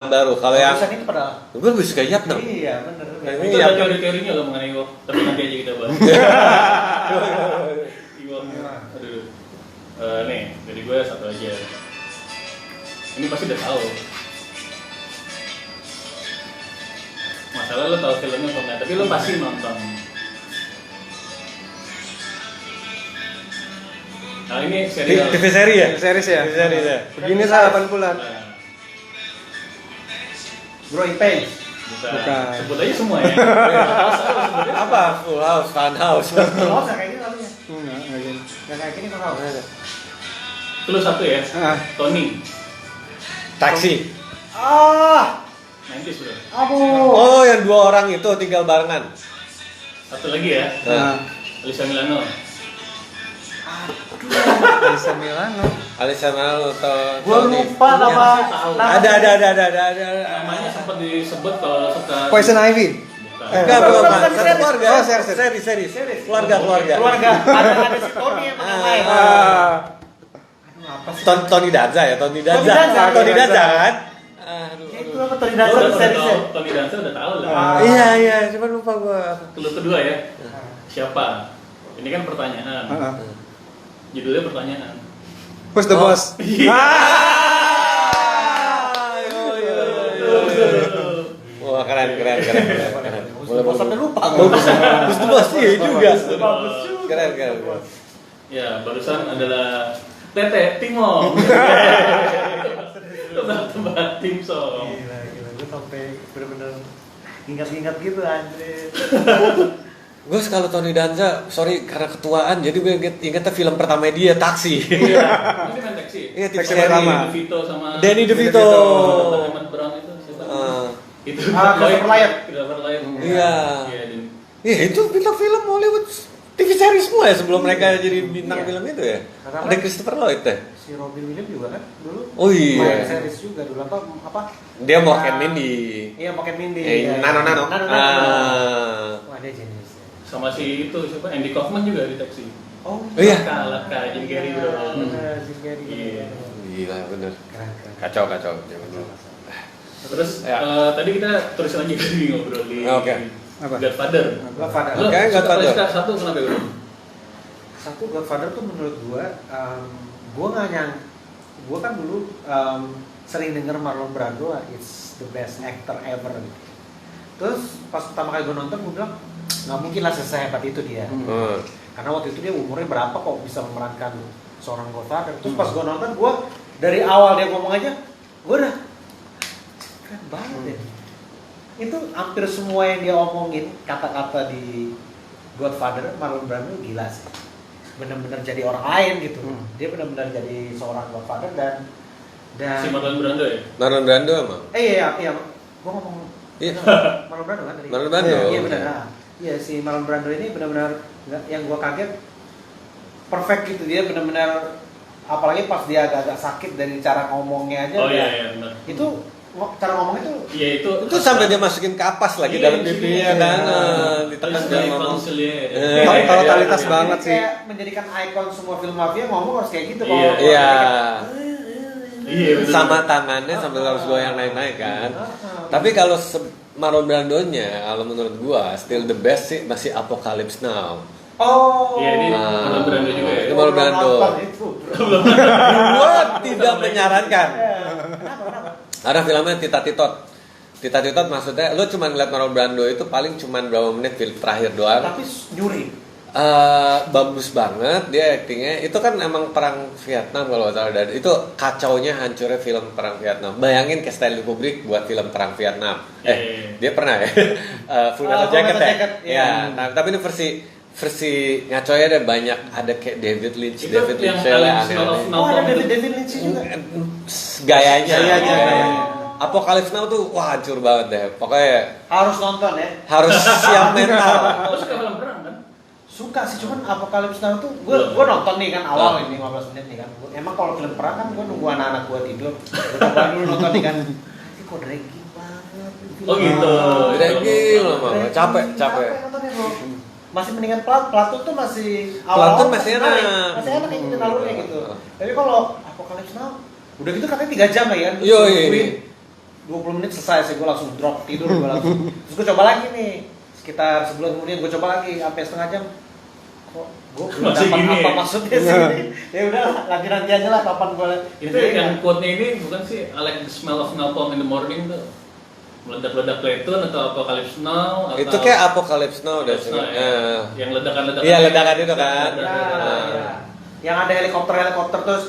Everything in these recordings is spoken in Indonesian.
baru. Kalau yang ini pada gue lebih suka Vietnam. iya bener. Itu ada teori-teorinya loh mengenai Ewok, tapi nanti aja kita bahas. Ewok, aduh. Nih, dari gue satu aja. Ini pasti udah tahu. Masalah lo tahu filmnya atau enggak, tapi lo pasti nonton. Nah ini serial. TV seri ya? Series ya? TV series ya. Begini lah 80-an. Growing Pains. Bukan. Sebut aja semua ya. Apa? Full House, Fun House. Oh, nggak kayak gini lalunya. Enggak gini. Nggak kayak gini kok. Itu lo satu ya. Tony. Taksi. Ah, Nanti sudah. aduh. Oh, yang dua orang itu tinggal barengan. Satu lagi ya. Nah, Alyssa Milano. Bisa Milano. Alyssa Milano atau Gua Tony. lupa nama. Ada. Namanya sempat disebut kalau suka. Poison Ivy. Bukan. Enggak, Bukan, bukan. bukan, Satu series. keluarga. Oh, series. Seri. Keluarga. Keluarga. Ada si Tony yang mana lain. Aduh, apa sih? Tony Danza ya, Tony Danza. Danza. Tony Danza Danza. kan? Ya, itu apa Tony Lo Danza udah series tahu, Tony Danza udah tahu lah. Iya, cuma lupa gua. Clue kedua ya. Siapa? Ini kan pertanyaan. Judulnya pertanyaan. Who's the boss? Wah, keren. Boleh sampai lupa. Bagus tuh bos, iya juga. Bagus juga. Keren. Ya, barusan adalah Tete Timo. Tebak tim song. Gila. Gue sampai bener-bener ingat-ingat gitu anjir. Gue kalau Tony Danza, sorry karena ketuaan, jadi gue ingetnya film pertama dia, Taksi. Iya, ini main taksi. Iya, Taksi TV pertama. Danny DeVito sama Danny DeVito. Ahmad Brown itu siapa? Itu Christopher Lloyd. Christopher Lloyd. Iya. Iya, itu bintang film Hollywood TV series semua ya sebelum mereka jadi bintang Iya. film itu ya. Karena Ada Christopher Lloyd ya. Si Robin Williams juga kan dulu. Oh iya. Main series juga dulu apa? Dia Mork and Mindy. Iya, Pocket Mindy. Nano. Wah, dia jenis. Sama si itu siapa? Andy Kaufman juga di taksi. Oh, Iya. Laka Jim Carrey bro. bener, Jim Carrey. Iya. Gila bener. Keren. Kacau. Jangan dulu. Terus Ya. tadi kita terus lagi ngobrol di Oke. Apa? Godfather. Godfather. Lo Oke, suka Godfather. paling suka satu kenapa bro? Satu Godfather tuh menurut gua nggak gua kan dulu sering denger Marlon Brando it's the best actor ever gitu. Terus pas pertama kali gua nonton gua bilang nggak mungkin lah sehebat itu dia. Karena waktu itu dia umurnya berapa kok bisa memerankan seorang Godfather. Terus pas gua nonton gua dari awal dia ngomong aja gua udah keren banget ya. Itu hampir semua yang dia omongin kata-kata di Godfather Marlon Brando gila sih. Benar-benar jadi orang lain gitu. Dia benar-benar jadi seorang Godfather dan Si Marlon Brando ya? Marlon Brando emang. iya. Gua ngomong Iya. Marlon Brando kan tadi. Marlon Brando. Iya benar. Nah, iya si Marlon Brando ini benar-benar yang gua kaget perfect gitu dia benar-benar apalagi pas dia agak-agak sakit dari cara ngomongnya aja. Oh iya benar. Itu cara ngomongnya tuh Iya itu Sampai dia masukin kapas lagi Iya, dalam pipinya iya. dan ditekan dia ngomong. Totalitas banget sih. Kayak menjadikan ikon semua film mafia ngomong harus kayak gitu Iya. Iya. Iya betul. Sama tangannya sambil harus goyang naik-naik kan. Tapi kalau Marlon Brandonya, kalau menurut gua still the best sih masih Apocalypse Now. Oh. Iya ini Marlon Brando juga ya. Itu Marlon Brando. Gua tidak menyarankan. Kenapa? Ada filmnya Tita Titot maksudnya lu cuma ngeliat Marlon Brando itu paling cuma berapa menit film terakhir doang. Tapi nyuri. Bagus banget dia aktingnya. Itu kan emang perang Vietnam kalau nggak salah. Dan itu kacaunya hancurnya film perang Vietnam. Bayangin kayak Stanley Kubrick buat film perang Vietnam. Dia pernah ya Full Metal Jacket ya. iya. Tapi ini versi ngaconya ada banyak, ada kayak David Lynch Itu yang aneh-aneh. Oh, ada David Lynch juga. Gayanya. Gayanya. Apocalypse Now tuh wah hancur banget deh. Pokoknya Harus nonton ya. harus siap mental. Lo suka film perang kan? Suka sih, cuman Apocalypse Now tuh gue nonton nih kan awal ini 15 menit nih kan. Emang kalau film perang kan gue nunggu anak-anak gue tidur. Gue coba dulu nonton nih kan. Ini kok dragging banget. Oh gitu. Dragging lama. Capek. Nontonnya bro. Masih mendingan Platun tuh masih Platun masih enak. Masih enak kayak gitu alurnya gitu. Tapi kalau Apocalypse Now udah gitu katanya 3 jam ya kan. Yo, iya. 20 menit selesai sih, gue langsung drop tidur gue langsung. Terus gue coba lagi nih, sekitar sebulan kemudian gue coba lagi sampai setengah jam. Kok gue belum Masih dapat gini apa ya? maksudnya sih? Ya udah nanti aja lah kapan gue. Itu yang quote-nya ini bukan sih I like the smell of napalm in the morning tuh. Meledak-ledak Playtune atau Apocalypse Now atau Itu kayak Apocalypse Now udah Apocalypse Now, sih. ya. Yang ledakan-ledakan. Iya, ledakan itu kan. Ya. Yang ada helikopter terus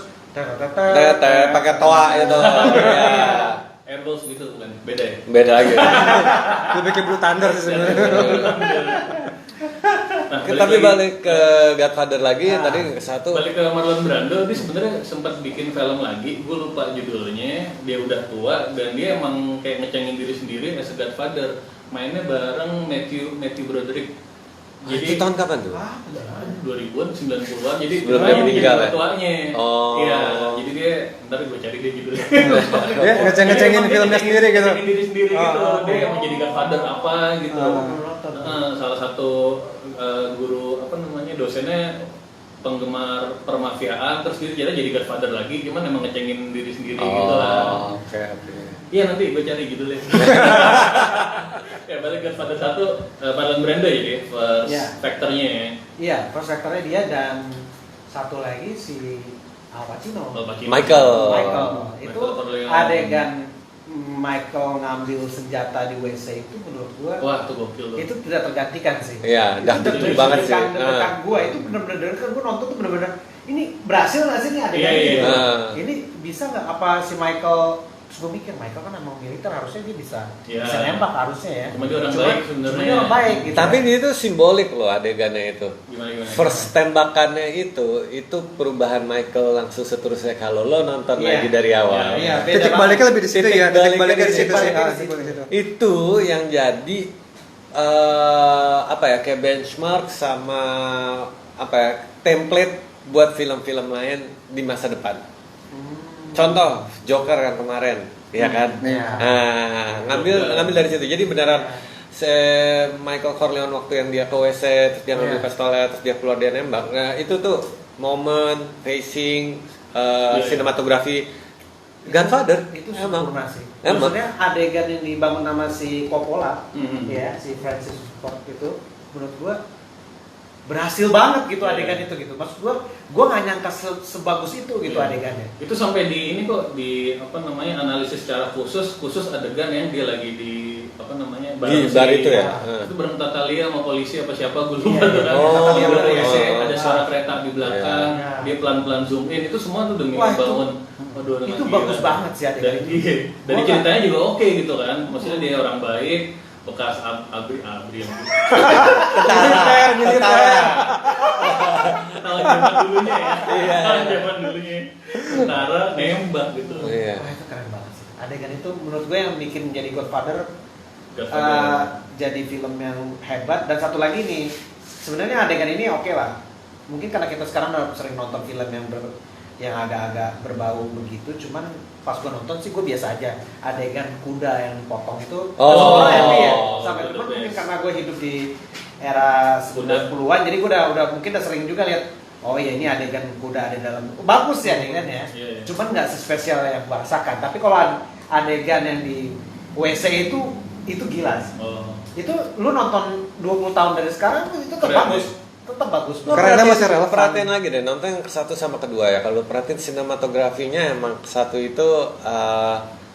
Pakai toa itu. Iya. Airbus gitu bukan? Beda ya? Beda lagi. Lebih ke Blue Thunder sih sebenarnya. Nah, Tapi lagi. balik ke Godfather lagi, Ah. tadi ke satu. Balik ke Marlon Brando, dia sebenarnya sempat bikin film lagi, gue lupa judulnya. Dia udah tua dan dia emang kayak ngecengin diri sendiri as a Godfather. Mainnya bareng Matthew Broderick. Itu tahun kapan tuh? 2000-an, 90-an. Jadi Sebelum dia meninggal ya? tuanya. Oh. Iya, jadi dia ntar gue cari dia judulnya. Dia ngeceng-ngecengin filmnya sendiri gitu. Ngecengin diri sendiri gitu. Oh. Dia emang jadi Godfather apa gitu. Oh. Salah satu guru apa namanya dosennya penggemar permafiaan, terus dia jadi Godfather lagi, cuman emang ngecengin diri sendiri gitu lah. Oh, oke. Iya nanti gue cari judulnya. Ya balik Godfather 1, Marlon Brando jadi first Iya. factornya ya. Iya, first actornya dia dan satu lagi si Al Pacino. Al Pacino. Michael. Itu Michael Corleone. adegan Michael ngambil senjata di WC itu menurut gua Wah itu gokil loh. itu tidak tergantikan sih. Iya, Itu dahsyat deg-degan banget sih. deg-degan gua itu bener-bener kan gua nonton tuh bener-bener ini berhasil nggak sih nih adegan Iya, ini? iya. Ini bisa nggak apa si Michael? Terus gue mikir Michael kan emang militer harusnya dia bisa Iya. bisa nembak harusnya ya. Cuma dia orang baik sebenarnya. Cuma dia orang baik gitu. Tapi itu simbolik loh adegannya itu. Gimana? First tembakannya itu perubahan Michael langsung seterusnya kalau lo nonton Iya. lagi dari awal. Iya, beda Titik banget. baliknya lebih di situ Titik ya. Titik baliknya baliknya di di situ situ. sih. Baliknya Ah, di titik situ. baliknya di situ. Itu yang jadi apa ya kayak benchmark sama apa ya template buat film-film lain di masa depan. Contoh Joker kan kemarin, ya kan? Iya. Nah, ngambil dari situ. Jadi beneran Michael Corleone waktu yang dia ke WC, terus dia ngambil Iya. pistolnya, terus dia keluar dia nembak. Nah, itu tuh momen, pacing, sinematografi Godfather Itu emang. sempurna sih. Emang. Maksudnya adegan yang dibangun sama si Coppola, Mhm. ya si Francis Ford itu, menurut gua berhasil banget gitu Iya. adegan itu gitu. Maksud gua nggak nyangka sebagus itu gitu Iya. adegannya. Itu sampai di ini kok di apa namanya analisis secara khusus adegan yang dia lagi di apa namanya Di bar itu ya? Itu bareng Tatalia sama polisi apa siapa gue Iya, lupa tuh kan. oh, Tatalia iya, bareng iya, WC, iya. ada suara kereta di belakang, Iya. dia pelan-pelan zoom in itu semua tuh demi Wah, itu- membangun. Waduh, itu gila. bagus banget sih adegan Dari, itu. dari Gua ceritanya juga oke gitu kan. Maksudnya dia orang baik, bekas abri Militer. tahun zaman dulunya ya. Iya. Tahun zaman dulunya. Tentara nembak gitu. Iya. Wah, itu keren banget sih. Adegan itu menurut gue yang bikin jadi Godfather Godfather. jadi film yang hebat. Dan satu lagi nih, sebenarnya adegan ini oke lah. Mungkin karena kita sekarang udah sering nonton film yang agak-agak berbau begitu, cuman pas gue nonton sih gue biasa aja. Adegan kuda yang dipotong itu, Oh. semua orang happy ya. Sampai The cuman mungkin best. karena gue hidup di era 90-an, jadi gue udah mungkin udah sering juga lihat. Oh iya, ini adegan kuda ada dalam, bagus ya adegannya. Iya, iya. Cuman nggak sespesial yang gue rasakan. Tapi kalau adegan yang di WC itu gila sih. Oh. Itu lu nonton 20 tahun dari sekarang itu tetap Keren, bagus. Tetap bagus. Lo Karena masih relevan. perhatiin lagi deh, nonton yang ke-1 sama kedua ya. Kalau perhatiin sinematografinya emang ke-1 itu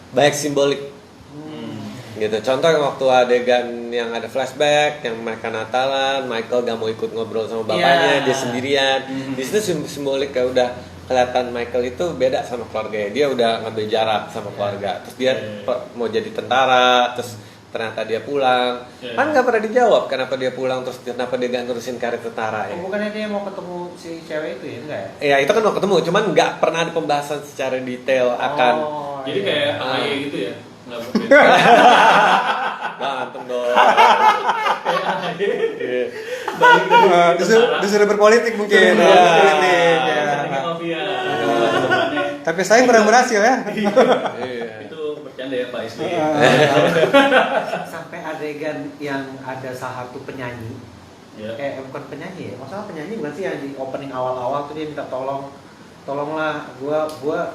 banyak simbolik gitu. Contoh yang waktu adegan yang ada flashback, yang mereka Natalan, Michael gak mau ikut ngobrol sama bapaknya, Iya. dia sendirian. Di situ simbolik kayak udah kelihatan Michael itu beda sama keluarganya. Dia udah ngambil jarak sama keluarga. Terus dia mau jadi tentara, terus ternyata dia pulang. Kan nggak pernah dijawab kenapa dia pulang, terus kenapa dia gak nerusin karir tentara ya. Oh, bukannya dia mau ketemu si cewek itu ya, enggak ya? Ya itu kan mau ketemu, cuman nggak pernah ada pembahasan secara detail akan Oh, Jadi iya. kayak AHY gitu ya? Nggak mungkin. ganteng dong. Kayak AHY. Iya. Balik dari Disuruh berpolitik mungkin. Iya. Berpolitik, ya. Saking mafia. Tapi saya kurang berhasil ya. Iya. Itu bercanda ya Pak SBY. Sampai adegan yang ada salah satu penyanyi, Ya. bukan penyanyi ya, masalah penyanyi bukan sih yang di opening awal-awal tuh dia minta tolonglah,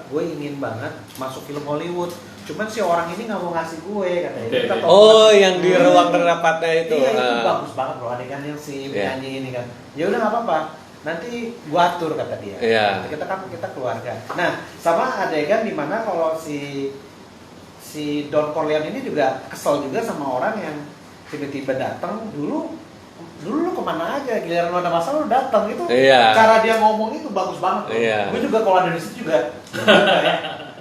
gue ingin banget masuk film Hollywood, cuman si orang ini nggak mau ngasih gue katanya. Oke. Kita Oh, yang di ruang rapatnya itu. Iya, itu Ah. bagus banget loh adegan yang si Iya. penyanyi ini kan. Ya udah nggak apa-apa, nanti gua atur kata dia. Iya. Kita keluarga. Nah, sama adegan dimana kalau si Don Corleone ini juga kesel juga sama orang yang tiba-tiba datang dulu lu kemana aja, giliran lu ada masalah lu datang itu. Iya. Cara dia ngomong itu bagus banget loh. Iya. Gue juga kalau ada di situ juga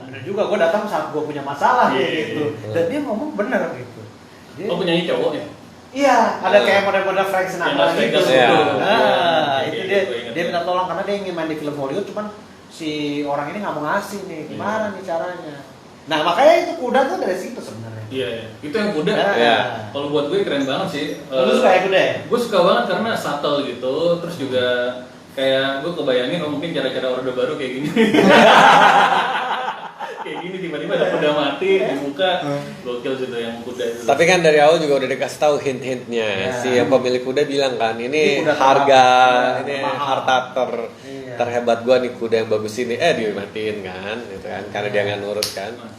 bener juga, gue datang saat gue punya masalah Iya. gitu. Dan dia ngomong bener gitu. Dia, Oh, penyanyi cowok ya? iya, ada kayak model-model Frank Yang Sinatra Las gitu. Vegas Iya. itu. Nah, Iya, itu iya, dia gue ingat. dia minta tolong karena dia ingin main di film Hollywood, cuman si orang ini nggak mau ngasih nih. Gimana nih caranya? Nah, makanya itu kuda tuh dari situ sebenarnya. Iya, iya. Itu yang kuda. Nah, Iya. Kalau buat gue keren banget sih. Lu suka ya kuda ya? Gue suka banget karena subtle gitu, terus juga kayak gue kebayangin oh mungkin cara-cara orde baru kayak gini. Kayak gini tiba-tiba ada kuda mati di muka, gokil gitu yang kuda itu. Tapi kan dari awal juga udah dikasih tahu hint-hintnya. Ya. Si pemilik kuda bilang kan, ini kuda harga, termahal. ini Mahal. harta Iya. terhebat gua nih kuda yang bagus ini. Dimatiin kan, gitu kan, karena dia nggak nurut kan. Nah,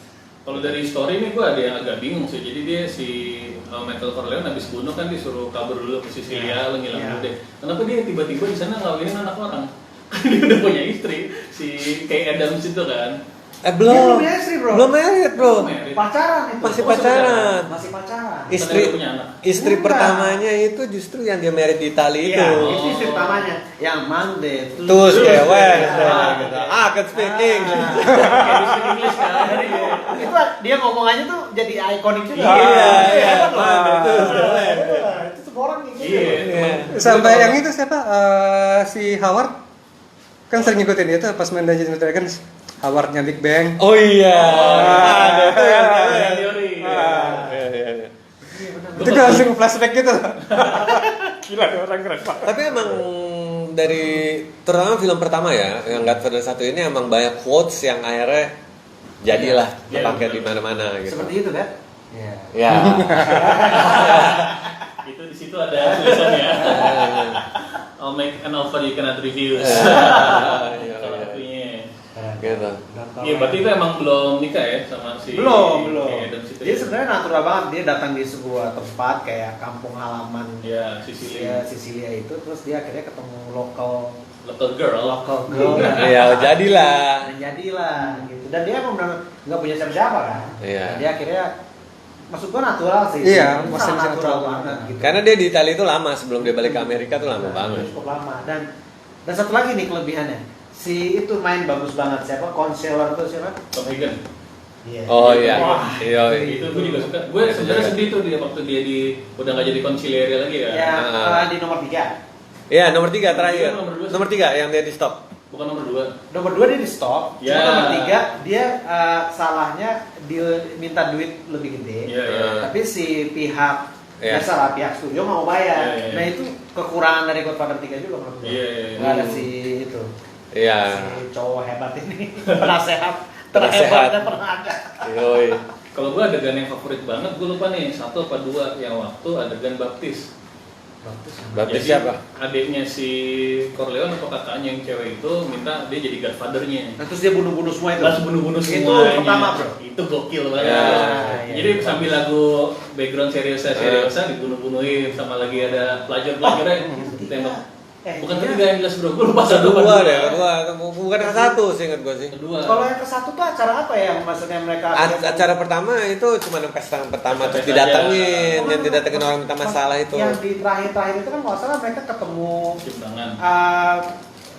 kalau dari story ini gue ada yang agak bingung sih. Jadi dia si Michael Corleone habis bunuh kan disuruh kabur dulu ke Sisilia, lo ngilang dulu deh. Kenapa dia tiba-tiba di sana ngawinin anak orang? Dia udah punya istri, si Kay Adams itu kan. Dia Belum. belum punya istri, bro. Belum married, bro. Married. Pacaran itu. Masih Oh, pacaran. Masih pacaran. Istri Bukan dia punya anak. istri Enggak. pertamanya itu justru yang dia married di Italia Iya, itu. itu istri pertamanya. Yang Monday, Terus kayak weh, Ah, gitu. Can speak English. Kayak di speak English kan. Jadi itu dia ngomongannya tuh jadi ikonik juga. Iya, iya. Hebat loh. Betul, betul. Itu semua orang kayak gitu. Iya. Iya. Sampai yang itu siapa? Si Howard kan sering ngikutin itu pas main Dungeons and Dragons. Howardnya Big Bang. Oh iya. Ada tuh yang Yang teori. Iya, iya, iya. Itu kan langsung flashback gitu. Gila, orang keren banget. Tapi emang dari terutama film pertama ya, yang Godfather 1 ini emang banyak quotes yang akhirnya jadilah Iya, dipakai benar. di mana-mana gitu. Seperti itu kan? Iya. Ya. Itu di situ ada tulisannya. I'll make an offer you cannot refuse. Iya, Salah iya. satunya. Gitu. Iya, berarti itu emang belum nikah ya sama si Belum. Kay Adams itu Dia ya? sebenarnya natural banget. Dia datang di sebuah tempat kayak kampung halaman Ya, Sicilia. Sisilia itu, terus dia akhirnya ketemu local Local girl. girl. Iya, jadilah. Dan jadilah gitu. Dan dia emang benar nggak punya siapa-siapa kan. Iya. Dan dia akhirnya maksud gua natural sih. Iya, Ini masih sangat natural banget gitu. Karena dia di Italia itu lama sebelum dia balik ke Amerika tuh lama banget. Cukup lama. Dan satu lagi nih kelebihannya. Si itu main bagus banget, siapa? Konselor tuh siapa? Tom Hagen. Iya. Oh iya. Wah, Iya. Itu gue juga suka. Gue sebenarnya sedih tuh dia waktu dia udah nggak jadi conciliary lagi kan. Ya, Ah. di nomor 3. Iya, nomor 3 terakhir. Nomor dua sih. Nomor 3 yang dia di stop. Bukan nomor 2. Nomor 2 dia di stop. Ya. Cuma nomor 3 dia salahnya dia minta duit lebih gede. Iya, iya. Tapi si pihak Iya. biasalah pihak studio nggak mau bayar. Iya, iya. Nah itu kekurangan dari Godfather 3 juga menurut gue. Iya, iya, iya. Nggak ada si itu. Iya. Si cowok hebat ini penasehat Penasehat. terhebatnya pernah ada. Yoi. Kalau gue adegan yang favorit banget, gue lupa nih 1 apa 2 yang waktu adegan baptis. Baptis Jadi, siapa? adiknya si Corleone atau kakaknya yang cewek itu minta dia jadi godfather-nya. Nah, terus dia bunuh-bunuh semua itu. Langsung bunuh-bunuh Itu semuanya. pertama, bro. Itu gokil banget. Ya, iya. Jadi sambil lagu background seriosa dibunuh-bunuhin sama lagi ada pelajar-pelajarnya tembak. Bukan ketiga yang jelas bro, gue lupa satu Kedua deh, bukan yang satu sih ingat gue sih. Kedua. Kalau yang ke satu tuh acara apa ya? Maksudnya mereka Acara pertama itu cuma pesta pertama terus Pesta didatengin, aja. yang didatengin orang minta masalah itu. Yang di terakhir-terakhir itu kan kalau salah mereka ketemu Cium tangan.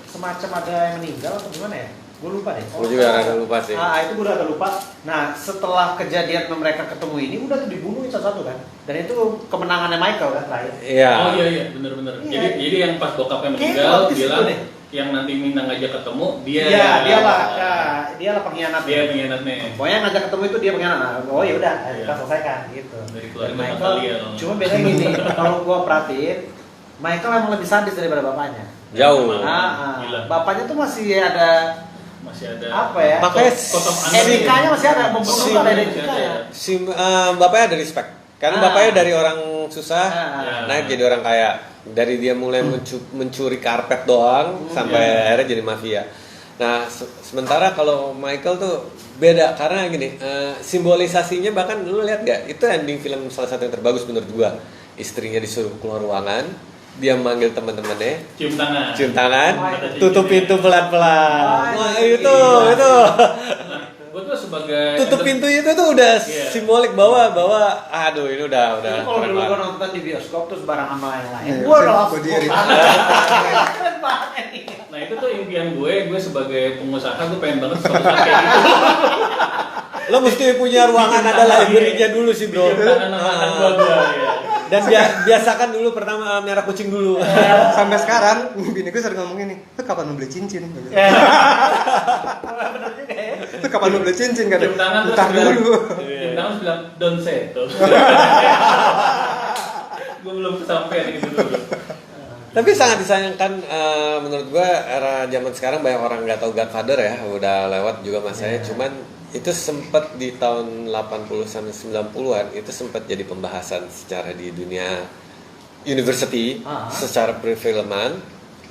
semacam ada yang meninggal atau gimana ya? Gue lupa deh. Gue juga rada lupa sih. Itu gue udah lupa. Nah setelah kejadian mereka ketemu ini udah tuh dibunuhin satu-satu kan. Dan itu kemenangannya Michael kan terakhir. Iya. Oh iya bener-bener. Iya. Jadi yang pas bokapnya Kayak meninggal baptis itu bilang deh. yang nanti Minang ngajak ketemu dia. Iya, dialah pengkhianat. Dia pengkhianatnya. Pokoknya ngajak ketemu itu dia pengkhianat. Nah, oh ya udah, Iya. kita selesaikan gitu. Dari keluarga Dan Natalia. cuma bedanya gini, kalau gua perhatiin, Michael emang lebih sadis daripada bapaknya. Jauh. Gila. Bapaknya tuh masih ada Masih ada apa ya? Makanya Kotak etikanya masih ada, membunuh si- tuh ada masih etika ada. ya. Si bapaknya ada respect. Karena bapaknya dari orang susah Ah. naik jadi orang kaya. Dari dia mulai mencuri karpet doang sampai akhirnya jadi mafia. Nah, sementara kalau Michael tuh beda karena gini, simbolisasinya bahkan lu lihat gak? Itu ending film salah satu yang terbagus menurut gua. Istrinya disuruh keluar ruangan, dia manggil teman-temannya, Cium tangan. tutup pintu pelan-pelan. Wah, itu. Gue tuh sebagai Tutup pintu itu tuh udah simbolik bahwa aduh ini udah Itu kalau keren dulu gue banget. nonton di bioskop terus bareng sama yang lain, Iya, gue udah langsung gua diri. keren banget nih. Nah itu tuh impian gue sebagai pengusaha gue pengen banget suatu saat kayak gitu. Lo mesti punya ruangan ada library-nya dulu sih, bro. Cium tangan sama anak gue ya. Dan biasakan dulu pertama merah kucing dulu. Sampai sekarang bini gue sering ngomong ini, "Lu kapan mau beli cincin?" Bener juga ya. "Lu kapan mau beli cincin?" kata. Cium tangan terus "Entar bilang- dulu." Cium tangan terus bilang don't say tuh. Gue belum kesampaian gitu dulu. Tapi sangat disayangkan menurut gua era zaman sekarang banyak orang nggak tahu Godfather ya, udah lewat juga masanya. Cuman itu sempat di tahun 80 sampai 90-an itu sempat jadi pembahasan secara di dunia university, secara perfilman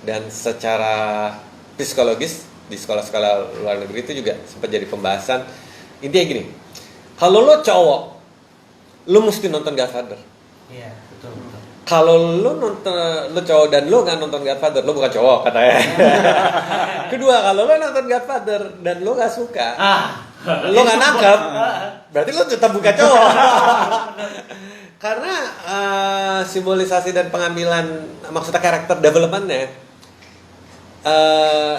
dan secara psikologis di sekolah-sekolah luar negeri itu juga sempat jadi pembahasan. Intinya gini, kalau lo cowok, lo mesti nonton Godfather. Iya, betul. Kalau lo cowok dan lo nggak nonton Godfather, lo bukan cowok katanya. Kedua, kalau lo nonton Godfather dan lo nggak suka, lo nggak nangkep, berarti lo tetap bukan cowok. Karena simbolisasi dan pengambilan maksudnya karakter developmentnya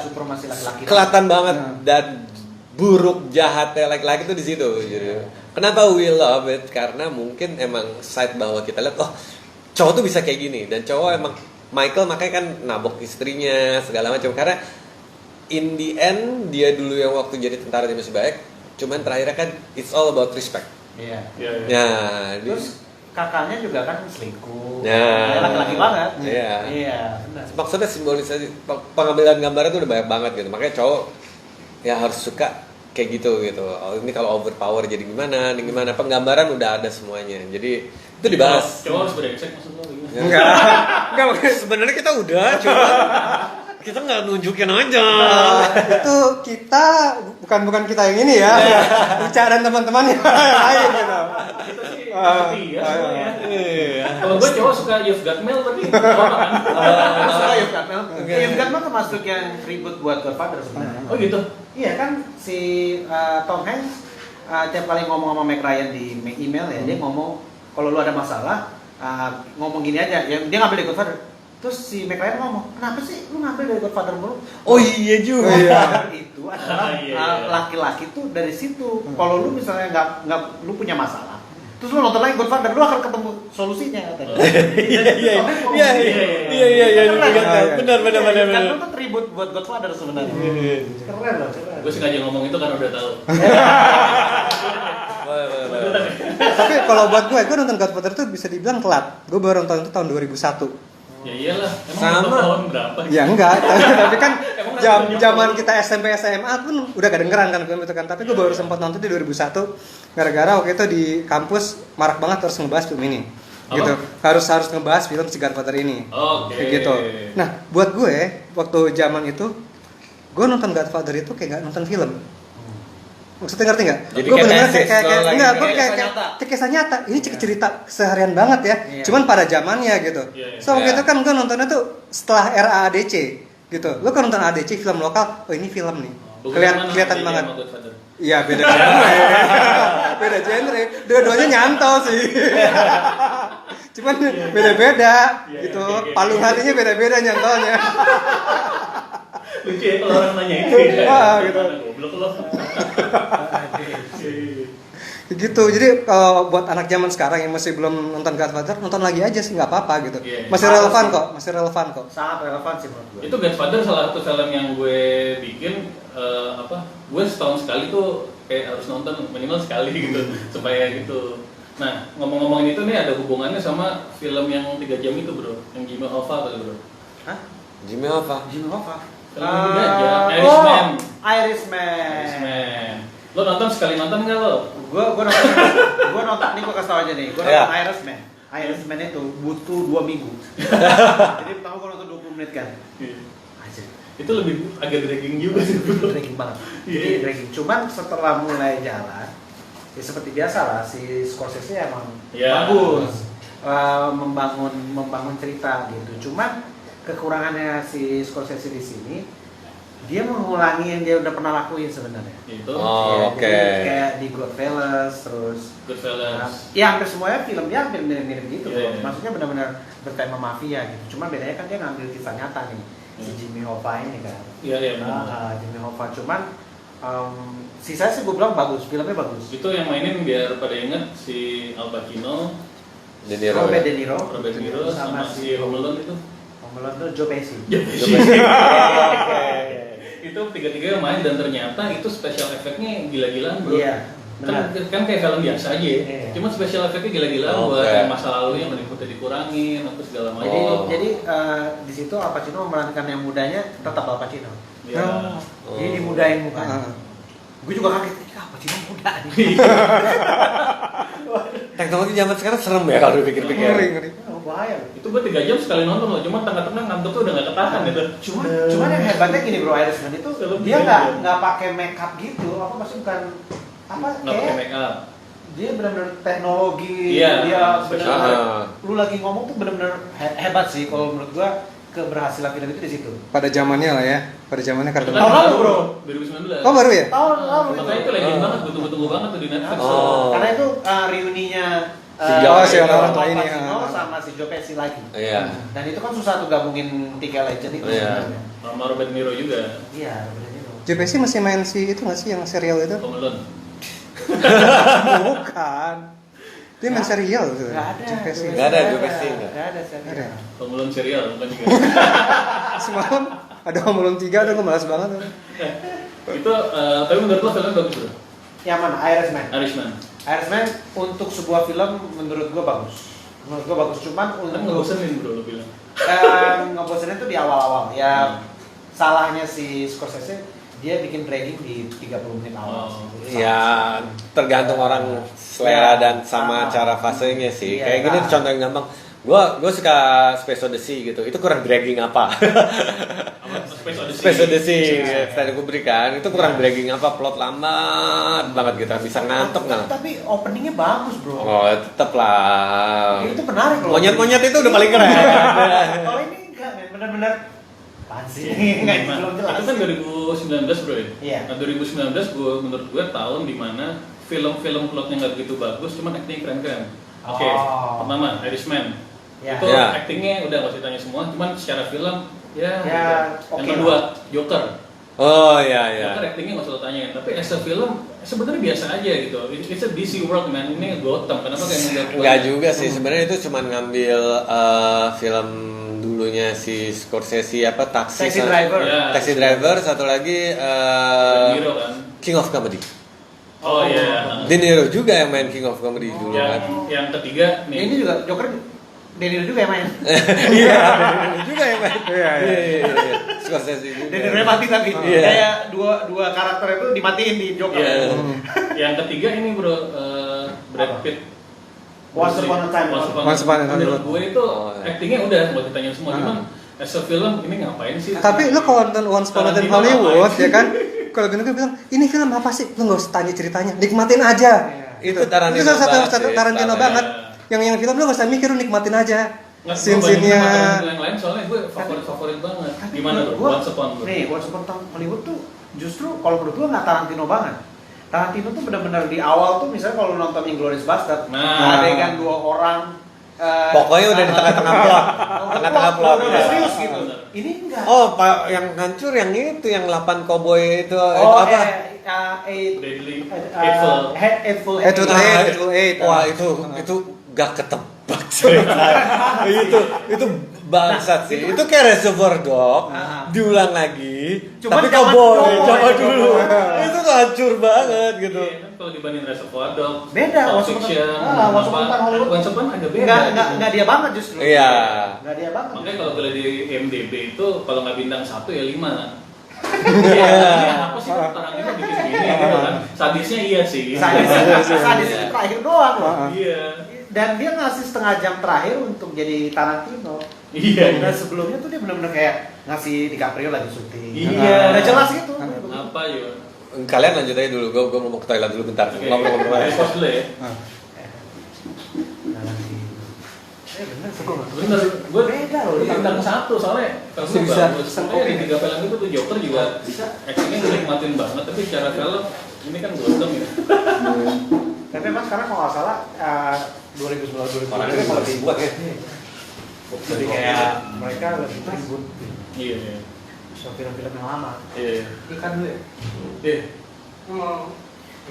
Supremasi laki-laki. kelihatan banget dan buruk jahatnya laki-laki itu di situ. Gitu. Kenapa we love it? Karena mungkin emang side bahwa kita lihat cowok tuh bisa kayak gini dan cowok emang Michael makanya kan nabok istrinya segala macam karena in the end dia dulu yang waktu jadi tentara dia masih baik, cuman terakhirnya kan it's all about respect. Iya. Ya, Terus kakaknya juga kan selingkuh. Ya. Laki-laki banget. Iya. Iya, benar. maksudnya simbolisasi pengambilan gambarnya tuh udah banyak banget gitu. Makanya cowok ya harus suka kayak gitu. Oh, ini kalau overpower jadi gimana penggambaran udah ada semuanya. Jadi itu dibahas. Cowok harus brengsek maksud lo gimana? Enggak sebenarnya kita udah cuma kita nggak nunjukin aja. Itu kita bukan kita yang ini ya. Bicara teman-teman yang lain gitu. Itu sih setia semuanya. Iya. Kalau gue cowok suka You've Got Mail berarti apa kan? Suka You've Got Mail. You've Got Mail termasuk yang ribut buat Godfather sebenarnya. Oh gitu. Iya kan si Tom Hanks tiap kali ngomong sama Meg Ryan di email ya dia ngomong kalau lu ada masalah ngomong gini aja ya dia ngambil dari Godfather. Terus si Meg Ryan ngomong kenapa sih lu ngambil dari Godfather mulu? Oh iya juga. Godfather itu adalah Iya. laki-laki tuh dari situ. Kalau lu misalnya nggak lu punya masalah terus lu nonton lagi Godfather, lu akan ketemu solusinya katanya. Iya. Benar. Kan lu tuh tribut buat Godfather sebenarnya. Keren loh. Gue sengaja ngomong itu karena udah tahu. Tapi kalau buat gue nonton Godfather tuh bisa dibilang telat. Gue baru nonton itu tahun 2001. Ya iyalah, emang Sama. tahun berapa? Ya enggak, tapi kan Emang zaman kita SMP SMA pun udah kedengeran kan film itu kan. Tapi gue baru sempat nonton di 2001 gara-gara waktu itu di kampus marak banget harus ngebahas film ini. Gitu. Harus ngebahas film si Godfather ini. Oke. Kayak gitu. Nah, buat gue waktu zaman itu gue nonton Godfather itu kayak gak nonton film. Maksudnya ngerti nggak? Jadi Gue kayak bener-bener tesis, kayak lo lagi enggak, gue kayak kayak kisah nyata. kayak kisah nyata. Ini cerita keseharian banget ya. Iya. Cuman pada zamannya gitu. Iya. So waktu Iya. itu kan gue nontonnya tuh setelah era ADC gitu. Lo kan nonton ADC film lokal, oh ini film nih. Kelihatan banget. Iya beda genre. Beda genre. Dua-duanya nyantol sih. Cuman beda-beda gitu. Palung hatinya beda-beda nyantolnya. Lucu ya kalau orang nanya itu. Wah, gitu. Goblok lo. Gitu. Jadi buat anak zaman sekarang yang masih belum nonton Godfather, nonton lagi aja sih nggak apa-apa gitu. Iya. Masih relevan kok. Sangat relevan sih menurut gue. Itu Godfather salah satu film yang gue bikin gue setahun sekali tuh kayak harus nonton minimal sekali gitu supaya gitu. Nah ngomong-ngomongin itu nih ada hubungannya sama film yang 3 jam itu bro, yang Jimmy Hoffa apa bro? Hah? Jimmy Hoffa. Jimmy Hoffa. Film yang 3 jam, Irishman. Irishman. Lo nonton sekali nonton nggak lo? Gue nonton nih gue kasih tau aja nih. Gue Iya. nonton Irishman. Irishman itu butuh 2 minggu. Jadi pertama gue nonton 20 menit kan. Aja. itu lebih agak dragging juga sih. Dragging banget. Jadi dragging. Cuman setelah mulai jalan, ya seperti biasa lah si Scorsese emang bagus membangun cerita gitu. Cuman kekurangannya si Scorsese di sini dia mengulangi yang dia udah pernah lakuin sebenarnya. Itu. Oke. Kayak di Goodfellas terus. Ya hampir semuanya film dia hampir mirip-mirip gitu. Maksudnya benar-benar bertema mafia gitu. Cuma bedanya kan dia ngambil kisah nyata nih. Si Jimmy Hoffa ini kan. Iya Jimmy Hoffa. Cuman sisanya sih gue bilang bagus, filmnya bagus. Itu yang mainin biar pada inget si Al Pacino, Robert De Niro sama si Home Alone itu. Home Alone tuh Joe Pesci. Itu tiga-tiga main dan ternyata itu special effect-nya gila-gilaan bro. Iya. Kan kayak film biasa aja. Cuma special effect-nya gila-gilaan buat yang masa lalu yang meliputnya dikurangin atau segala macam. Jadi di situ Al Pacino memerankan yang mudanya tetap Al Pacino. Iya. Jadi dimudahin mukanya. Gue juga kaget, Al Pacino muda nih. Teknologi zaman sekarang serem ya kalau dipikir-pikir. Ngeri. Bahaya. Itu gue 3 jam sekali nonton loh, cuma tengah-tengah ngantuk tuh udah gak ketahan gitu. Cuman yang hebatnya gini bro, Irishman itu dia nggak pakai make up gitu, apa maksudnya bukan apa Nggak pakai make up. Dia benar-benar teknologi, Iya, dia benar-benar lu lagi ngomong tuh benar-benar hebat sih kalau menurut gua keberhasilan film itu di situ. Pada zamannya lah ya, pada zamannya karena Tahun lalu bro, 2019. Oh baru ya? tahun lalu. Makanya itu legend banget, gue tunggu-tunggu banget tuh di Netflix. Karena itu reuninya si orang tua ini sama si Joe Pesci lagi. Iya. Dan itu kan susah tuh gabungin 3 legend itu sebenarnya. Sama Robert De Niro juga. Iya, Robert De Niro. Joe Pesci masih main si itu nggak sih yang serial itu? Home Alone. Bukan. Dia main serial gitu. Nggak ada. Joe Pesci. Nggak ada, Joe Pesci nggak. Nggak ada serial. Home Alone serial bukan juga. Semalam ada Home Alone 3, ada gue malas banget. Itu tapi menurut lo filmnya bagus bro? Yang mana? Irishman. Irishman untuk sebuah film menurut gua bagus. Menurut gua bagus, cuman Kan untuk ngebosenin bro lo bilang. ngebosenin tuh di awal-awal. Ya salahnya si Scorsese dia bikin dragging di 30 menit awal. Ya tergantung orang selera dan sama cara fasenya sih. Kayak gini contoh yang gampang. Gua suka Space Odyssey gitu. Itu kurang dragging apa? Space Odyssey, Stanley Kubrick kan. Itu kurang dragging apa? Plot lambat banget gitu. Bisa ngantuk nggak? Tapi openingnya bagus bro. Oh tetep lah. Itu menarik loh. Monyet-monyet itu udah paling keren. Kalau ini enggak, benar-benar pansi. Enggak belum jelas. Itu kan 2019 bro ya. Iya. Nah 2019 menurut gue tahun dimana film-film plotnya nggak begitu bagus, cuman acting keren-keren. Oke. Pertama Irishman. Ya. Itu actingnya udah nggak usah tanya semua, cuman secara film ya. Yang kedua Joker. Oh iya. Joker actingnya nggak usah lo tanyain, tapi as a film sebenarnya biasa aja gitu. It's a DC world man. Ini Gotham. Kenapa kayak nggak juga sih. Sebenarnya itu cuma ngambil film dulunya si Scorsese apa Taxi Driver. Taxi Driver, satu lagi King of Comedy. Oh iya. De Niro juga yang main King of Comedy dulu kan. Yang ketiga nih. Ini juga Joker De Niro juga yang main. Iya, De Niro juga yang main. Iya. Scorsese juga. De Niro mati tapi kayak dua karakter itu dimatiin di Joker. Yang ketiga ini bro, Brad Pitt. Once Upon a Time. Menurut gue itu actingnya udah buat ditanya semua, cuman as a film ini ngapain sih? Tapi lu kalau nonton Once Upon a Time Hollywood ya kan, kalau gini gue bilang ini film apa sih? Lu nggak usah tanya ceritanya, nikmatin aja. Itu Tarantino. Itu satu Tarantino banget. Yang film lu nggak usah mikir, lu nikmatin aja. Scene-nya. Yang lain soalnya gue favorit banget. Gimana bro? Once Upon a Time Hollywood tuh justru kalau menurut gue nggak Tarantino banget. Tarantino tuh benar-benar di awal tuh misalnya kalau nonton Inglourious Basterds, adegan 2 orang pokoknya udah di tengah-tengah plot. Tengah-tengah plot. Udah serius gitu. Ini enggak. Oh, Pak, yang hancur yang itu yang 8 koboi itu apa? Hateful Eight. Wah, itu gak ketebak sih. itu bangsat sih. Itu kayak Reservoir Dogs diulang lagi. Tapi koboi zaman dulu. Itu tuh hancur banget gitu. Kalau dibanding Reservoir Dogs, beda. Once Upon agak beda. Enggak dia banget justru. Iya. Enggak dia banget. Makanya kalau di IMDb itu kalau nggak bintang 1 ya 5. Apa sih Tarantino bikin gini gitu kan? Sadisnya iya sih. Sadisnya terakhir doang loh. Iya. Dan dia ngasih setengah jam terakhir untuk jadi Tarantino. Iya. Dan sebelumnya tuh dia benar-benar kayak ngasih DiCaprio lagi syuting. Iya. Udah jelas gitu. Apa ya? Kalian lanjut aja dulu, gue mau ke toilet dulu bentar. Oke. Ngobrol-ngobrol aja. Pause dulu ya. Nah, nanti. Bener sih. Bener, gue Beda loh, tentang satu soalnya kalau gue Bisa. bagus. Sebenarnya di 3 film itu tuh Joker juga actingnya gue nikmatin banget, tapi secara film ini kan Gotham ya. Tapi emang sekarang kalau nggak salah 2019 Orangnya kalau dibuat ya. jadi kayak mereka lebih ribut Iya, iya. sama film-film yang lama. Iya. Ikan dulu ya. Iya. Lu mau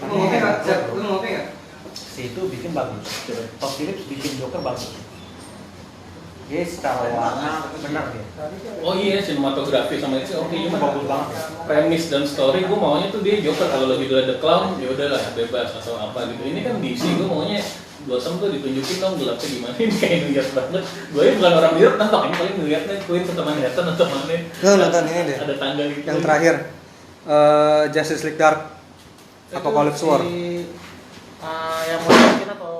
ngopi nggak? Zat, lu mau ngopi nggak? Si itu bikin bagus. Todd Phillips bikin Joker bagus. Dia secara warna benar dia. Oh iya, sinematografi sama itu oke, Itu cuma bagus banget. premis dan story gue maunya tuh dia Joker, kalau lagi The Clown ya udahlah bebas atau apa gitu. Ini kan DC, gue maunya Gotham tuh ditunjukin dong gelapnya gimana, ini kayak New York banget. Gue bukan orang New York, nampak ini paling New York nih, Queen atau Manhattan atau mana. Lu nonton ini deh. Ada tangga gitu. Yang terakhir Justice League Dark Apocalypse War. Yang mau bikin atau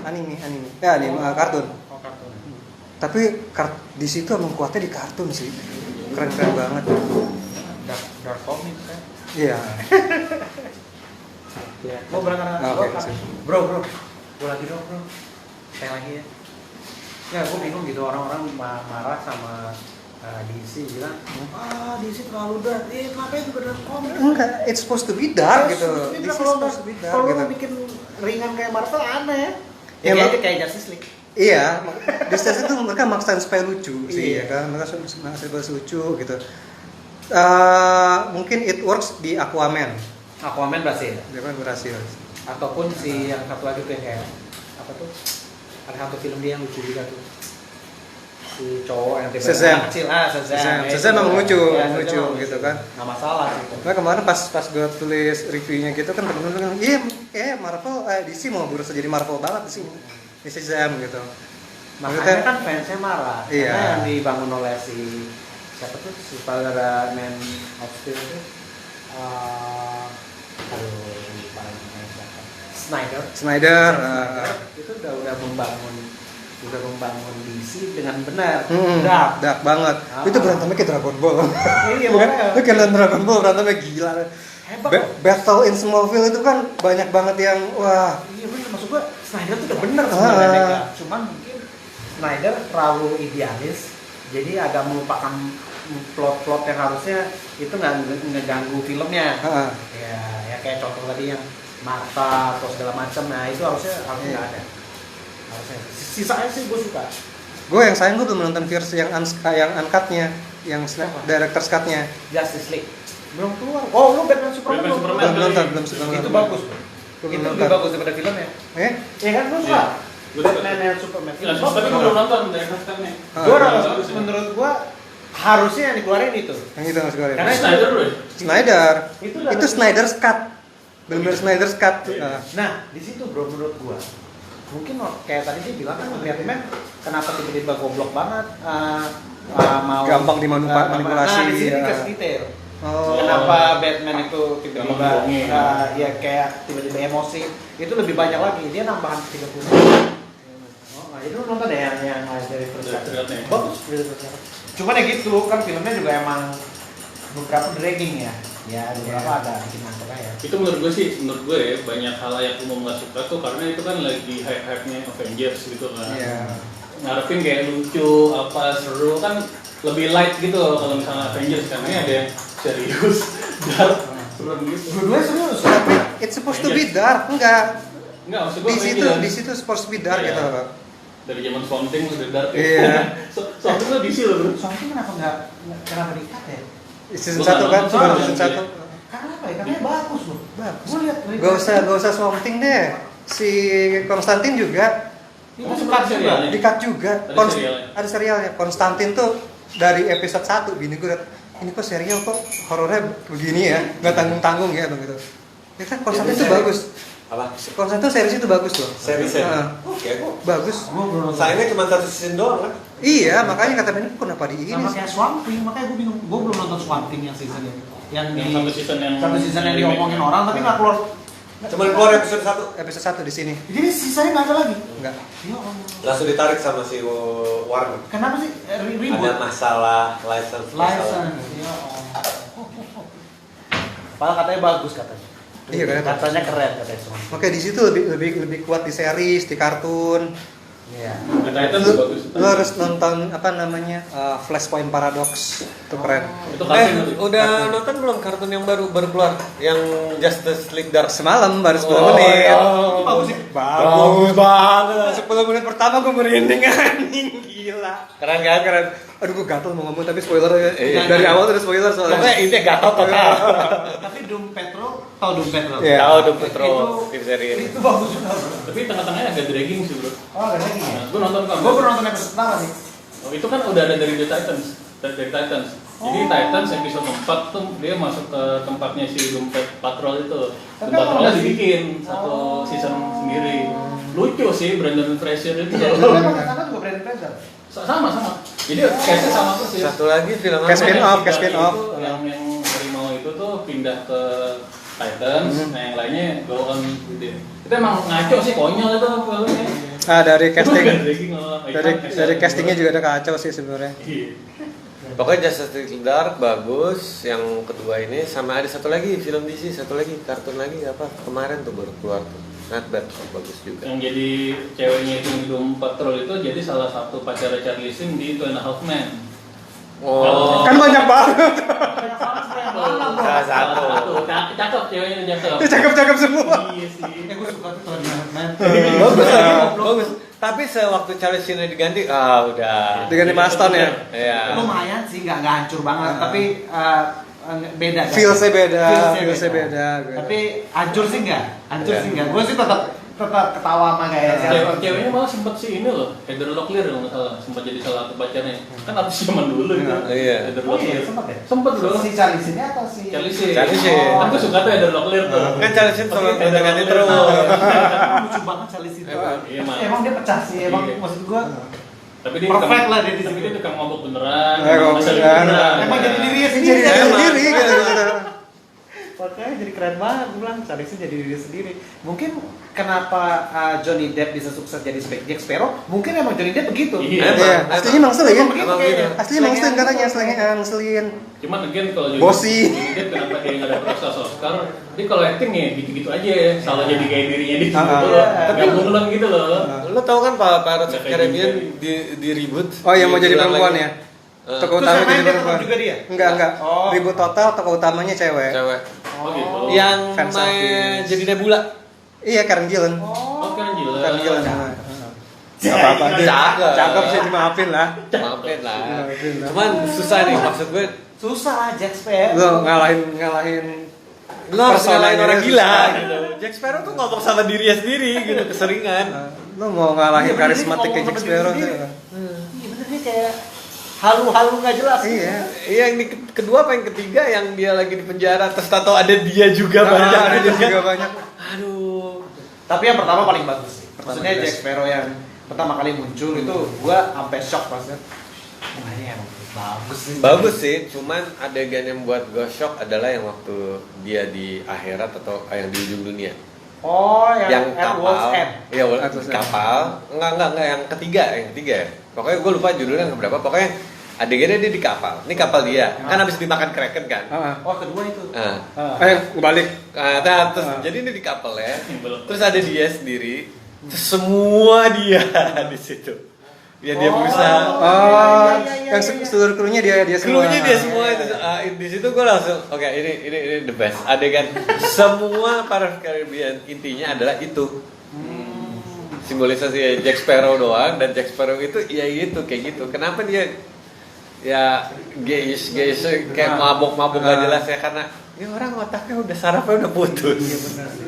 Anime. Ya anime kartun. oh, kartun. Tapi di situ emang kuatnya di kartun sih. Keren banget. Dark comic kan. Iya. Ya. Mau berangkat Oke, bro, sip. bro. Gue lagi dong bro. Saya lagi ya. Ya gue bingung gitu orang-orang marah sama DC bilang, DC terlalu dark. Ngapain juga dark comic? Enggak, it's supposed to be dark gitu. This is supposed to be dark Kalau gitu. lu bikin ringan kayak Marvel aneh. Ya, Ya kayak Justice League. Iya, di stage itu mereka maksain supaya lucu sih, Iya. ya kan? Mereka maksain supaya lucu gitu. Mungkin it works di Aquaman, Aquaman berhasil. dia kan berhasil. Ataupun si yang satu lagi tuh yang kayak apa tuh? Ada satu film dia yang lucu juga tuh. Si cowok yang tiba-tiba Shazam. anak kecil, Shazam. Shazam memang lucu, Ya, lucu Shazam gitu kan. Nggak masalah gitu. Nah kemarin pas gue tulis reviewnya gitu kan temen-temen bilang, iya Marvel, DC mau berusaha jadi Marvel banget di sini, di Shazam gitu. Makanya kan fansnya marah. Iya. Karena yang dibangun oleh si siapa tuh si Man of Steel itu, lupa lagi namanya siapa. Snyder, Itu udah membangun DC dengan benar. dark banget. Itu berantemnya kayak Dragon Ball. Iya Bukan? makanya. Lu kayak nonton Dragon Ball berantemnya gila. Hebat. Battle in Smallville itu kan banyak banget yang wah. Iya bener, maksud gua Snyder tuh udah bener sebenarnya mereka. Cuman mungkin Snyder terlalu idealis, jadi agak melupakan plot-plot yang harusnya itu nggak ngeganggu filmnya. Ya kayak contoh tadi yang Martha atau segala macam, nah itu harusnya nggak ada. Harusnya. Sisanya sih gue suka. Gue yang sayang gue belum nonton versi yang uncut-nya, yang director's cut-nya. Justice League belum keluar. Oh lu Batman Superman Batman belum Superman. keluar? Belum nonton, belum nonton. Itu bagus. Gua Itu belum lebih nonton. bagus daripada filmnya. Ya kan lu suka? Iya. Gua suka. Batman and Superman. Ya, tapi gue belum nonton dari nih. Gua bagus ya. menurut gua harusnya yang dikeluarin itu. Yang itu nggak suka. Karena Snyder bro. Snyder. Itu Itu Snyder's cut. Benar-benar Snyder's cut. Nah, di situ bro menurut gua mungkin kayak tadi dia bilang kan Batman kenapa tiba-tiba goblok banget mau Gampang dimanipulasi. Nah, di sini ya. dikasih detail. Oh. Kenapa Batman itu tiba-tiba Gampang bohongin. ya kayak tiba-tiba emosi itu lebih banyak lagi, dia nambahan 30. Oh, nah, itu nonton deh yang dari first cut. Bagus dari first cut. Cuman ya gitu kan filmnya juga emang beberapa dragging ya. Ya beberapa ada bikin ngantuk ya. Itu menurut gue ya banyak hal yang umum nggak suka tuh karena itu kan lagi hype-hype-nya Avengers gitu kan. Iya. Ngarepin kayak lucu apa seru kan lebih light gitu loh kalau misalnya Avengers kan ini ada yang serius dark serem gitu. Dua-duanya serius. Tapi it's supposed to be dark, enggak. Enggak maksud gue Di situ supposed to be dark Iya. gitu. dari zaman Swamp Thing udah dark ya. Iya. Swamp Thing tuh DC loh bro. Soalnya kenapa di-cut ya? Season Gua 1 kan, nggak cuma nonton, season iya. 1. Karena apa ya? Karena bagus loh. Bagus. Gue lihat Gak usah Swamp Thing deh. Si Konstantin juga itu suka juga. di-cut juga. Ada serialnya. Ada serialnya. Konstantin tuh dari episode 1 bini gue liat, ini kok serial kok horornya begini ya, nggak tanggung-tanggung ya gitu. Ya kan Konstantin tuh bagus. Apa? Konstantin tuh series itu bagus loh. Seriesnya? Oke, kok. Bagus. Sayangnya cuma 1 season doang kan? Iya, makanya kata Benny kenapa di ini Sama sih? kayak Swamp Thing, makanya gue bingung. Gue belum nonton Swamp Thing yang season ini. Yang Yang satu season yang diomongin orang tapi nggak keluar Cuman keluar episode 1. Episode 1 di sini. Jadi sisanya nggak ada lagi? Enggak. Ya Allah. Langsung ditarik sama si Warner. Kenapa sih ribut? Ada masalah license. License. Ya Allah. Padahal katanya bagus katanya. Iya, katanya keren katanya semua. Oke, di situ lebih kuat di series, di kartun. Iya. Titans Lu, bagus. lu harus nonton apa namanya Flashpoint Paradox, itu keren. Itu kartun. Udah nonton belum kartun yang baru keluar? Yang Justice League Dark? Semalam baru 10 Oh, menit. iya. Itu bagus sih. Bagus banget. 10 menit pertama gue merinding anjing, gila. Keren kan? Keren. Aduh, gue gatel mau ngomong tapi spoiler ya. Iya. Dari awal udah spoiler soalnya. Pokoknya intinya gatot total. Tapi Doom Patrol, tau Doom Patrol? Iya. Tahu Doom Patrol TV series. Itu bagus juga. Tapi tengah-tengahnya agak dragging sih bro. Oh, ada lagi ya? Nah, gue nonton kan. Gue baru nonton episode pertama sih. Oh, itu kan udah ada dari The Titans. Dari Titans. Jadi Titans episode 4 tuh dia masuk ke tempatnya si Doom Patrol itu. Doom Tapi Patrolnya apa sih? dibikin satu season sendiri. Lucu sih Brandon Fraser itu. Iya, tapi emang kesana juga Brandon Fraser. Sama. Jadi case-nya sama persis. Satu lagi film apa? Case spin-off, case spin-off. Itu yang harimau itu tuh pindah ke Titans, nah yang lainnya go on gitu. Itu emang ngaco sih, konyol itu filmnya. Dari casting, Dragging, dari castingnya juga ada kacau sih sebenarnya. Iya. Pokoknya Justice League Dark bagus. Yang kedua ini sama ada satu lagi film DC, satu lagi kartun lagi apa kemarin tuh baru keluar tuh. Not bad, bagus juga. Yang jadi ceweknya itu di Doom Patrol itu jadi salah satu pacar Charlie Sheen di 2.5 Men. Oh, Kan banyak banget. salah satu. Cakep ceweknya cakep. Cakep-cakep semua. Iya sih. Gue suka tuh Man. Bagus lagi, bagus. Tapi sewaktu Charlie Sheen diganti, udah. Diganti Maston ya. Iya. Lumayan sih, nggak hancur banget, tapi beda. kan? Feelsnya beda, Feelsnya feelsnya beda. Tapi hancur sih nggak, Iya. Gue sih tetap ketawa sama gaya Ceweknya malah sempet sih ini loh, Heather Locklear kalau nggak salah, sempat jadi salah satu pacarnya. Kan artis zaman dulu itu. Iya. Heather Oh iya, Locklear. sempet ya? Sempet bro. Si Charlie Sheen atau si Charlie Sheen. Charlie Sheen. Kan gue suka tuh Heather Locklear tuh. Kan Charlie Sheen selalu Heather ganti Locklear. terus. lucu banget Charlie Sheen. Iya, Mas. Emang dia pecah sih, emang Iya. maksud gue Tapi dia Perfect tukang- lah dia di tapi situ. dia tukang mabuk beneran. Mabuk asal beneran. beneran. emang jadi dirinya Jadi sendiri. diri Emang. sendiri gitu. Makanya jadi keren banget, gue bilang Charlie Sheen jadi diri sendiri. Mungkin kenapa Johnny Depp bisa sukses jadi Jack Sparrow? Mungkin emang Johnny Depp begitu. Iya. Iya, aslinya emang selin. Emang begitu Emang kayaknya. gitu. Aslinya emang selin katanya, selin. Cuman again kalau Bosi. Dia kenapa dia nggak dapet Oscar? Dia kalau acting ya gitu-gitu aja, salah jadi kayak dirinya dia gitu Ah, loh. tapi- Nggak bunglon gitu loh. Lo tau kan Pak Pirates of Nggak kayak Caribbean gitu. di reboot? Oh, yang mau jadi Diulang perempuan lagi. ya? Tokoh Terus utamanya yang main jadi dia perempuan. tetap juga dia? Enggak. Oh. Ribut total, tokoh utamanya cewek. Cewek. Oh gitu. Yang Fans main service. jadi Nebula. Iya, Karen Gillan. Oh kan gila. Karen Gillan. Ya, Gak apa-apa, dia cakep. cakep sih, dimaafin lah. Maafin lah. Maafin lah. Cuman susah nih maksud gue. Susah lah Jack Sparrow. Lo ngalahin Lo harus Personanya ngalahin orang gila susah. gitu. Jack Sparrow tuh ngomong sama dirinya sendiri gitu keseringan. Lo mau ngalahin Iya, bener, karismatik dia kayak Jack ngomong sama Sparrow diri tuh. sendiri. Iya bener dia kayak halu-halu nggak jelas. Iya. Iya yang kedua apa yang ketiga yang dia lagi di penjara terus tato ada dia juga banyak. Ada gitu kan. juga banyak. Aduh. Tapi yang pertama paling bagus sih. Maksudnya the Jack best. Sparrow yang pertama kali muncul itu gua sampai shock maksudnya. Wah ini emang bagus sih. Bagus sih, cuman adegan yang buat gue shock adalah yang waktu dia di akhirat atau yang di ujung dunia. Oh Yang at World's kapal. End. Iya, At World's End. kapal. Enggak yang ketiga ya. Pokoknya gue lupa judulnya yang berapa. Pokoknya adegannya dia di kapal. Ini kapal dia. Kan habis dimakan kraken kan. Heeh. Oh kedua itu. Nah, Kebalik. terus jadi ini di kapal ya. Belum. Terus ada dia sendiri. Terus semua dia di situ. Ya dia berusaha. Oh, iya, yang iya. seluruh krunya dia semua. Krunya dia semua itu. Di situ gue langsung oke ini the best. Adegan semua para Caribbean intinya adalah itu. Simbolisasi Jack Sparrow doang dan Jack Sparrow itu ya itu kayak gitu. Kenapa dia ya gayish kayak mabok gak jelas ya karena ini orang otaknya udah sarafnya udah putus. Iya benar sih.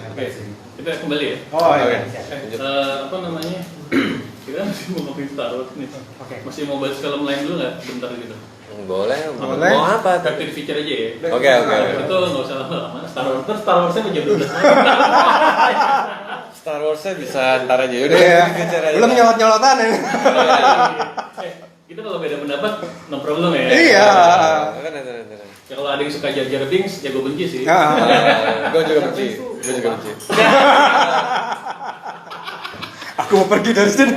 Oke, kita kembali ya. Oh Oke. iya. Apa namanya? Kita masih mau ngopi Star Wars nih. Oke. Masih mau bahas film lain dulu nggak? Bentar gitu. Boleh. Boleh. Mau apa? Back to the Future aja ya. Oke. Itu nggak usah lama. Star Wars. Terus Star Warsnya jam 12. Star Warsnya bisa ntar aja. Yaudah, Iya. bicara aja. Belum nyolot-nyolotan ya. Kita kalau beda pendapat, no problem ya. Iya. Kan, Ya kalau ada yang suka Jar Jar Binks, ya gue benci sih. Gue juga benci. Aku mau pergi dari sini.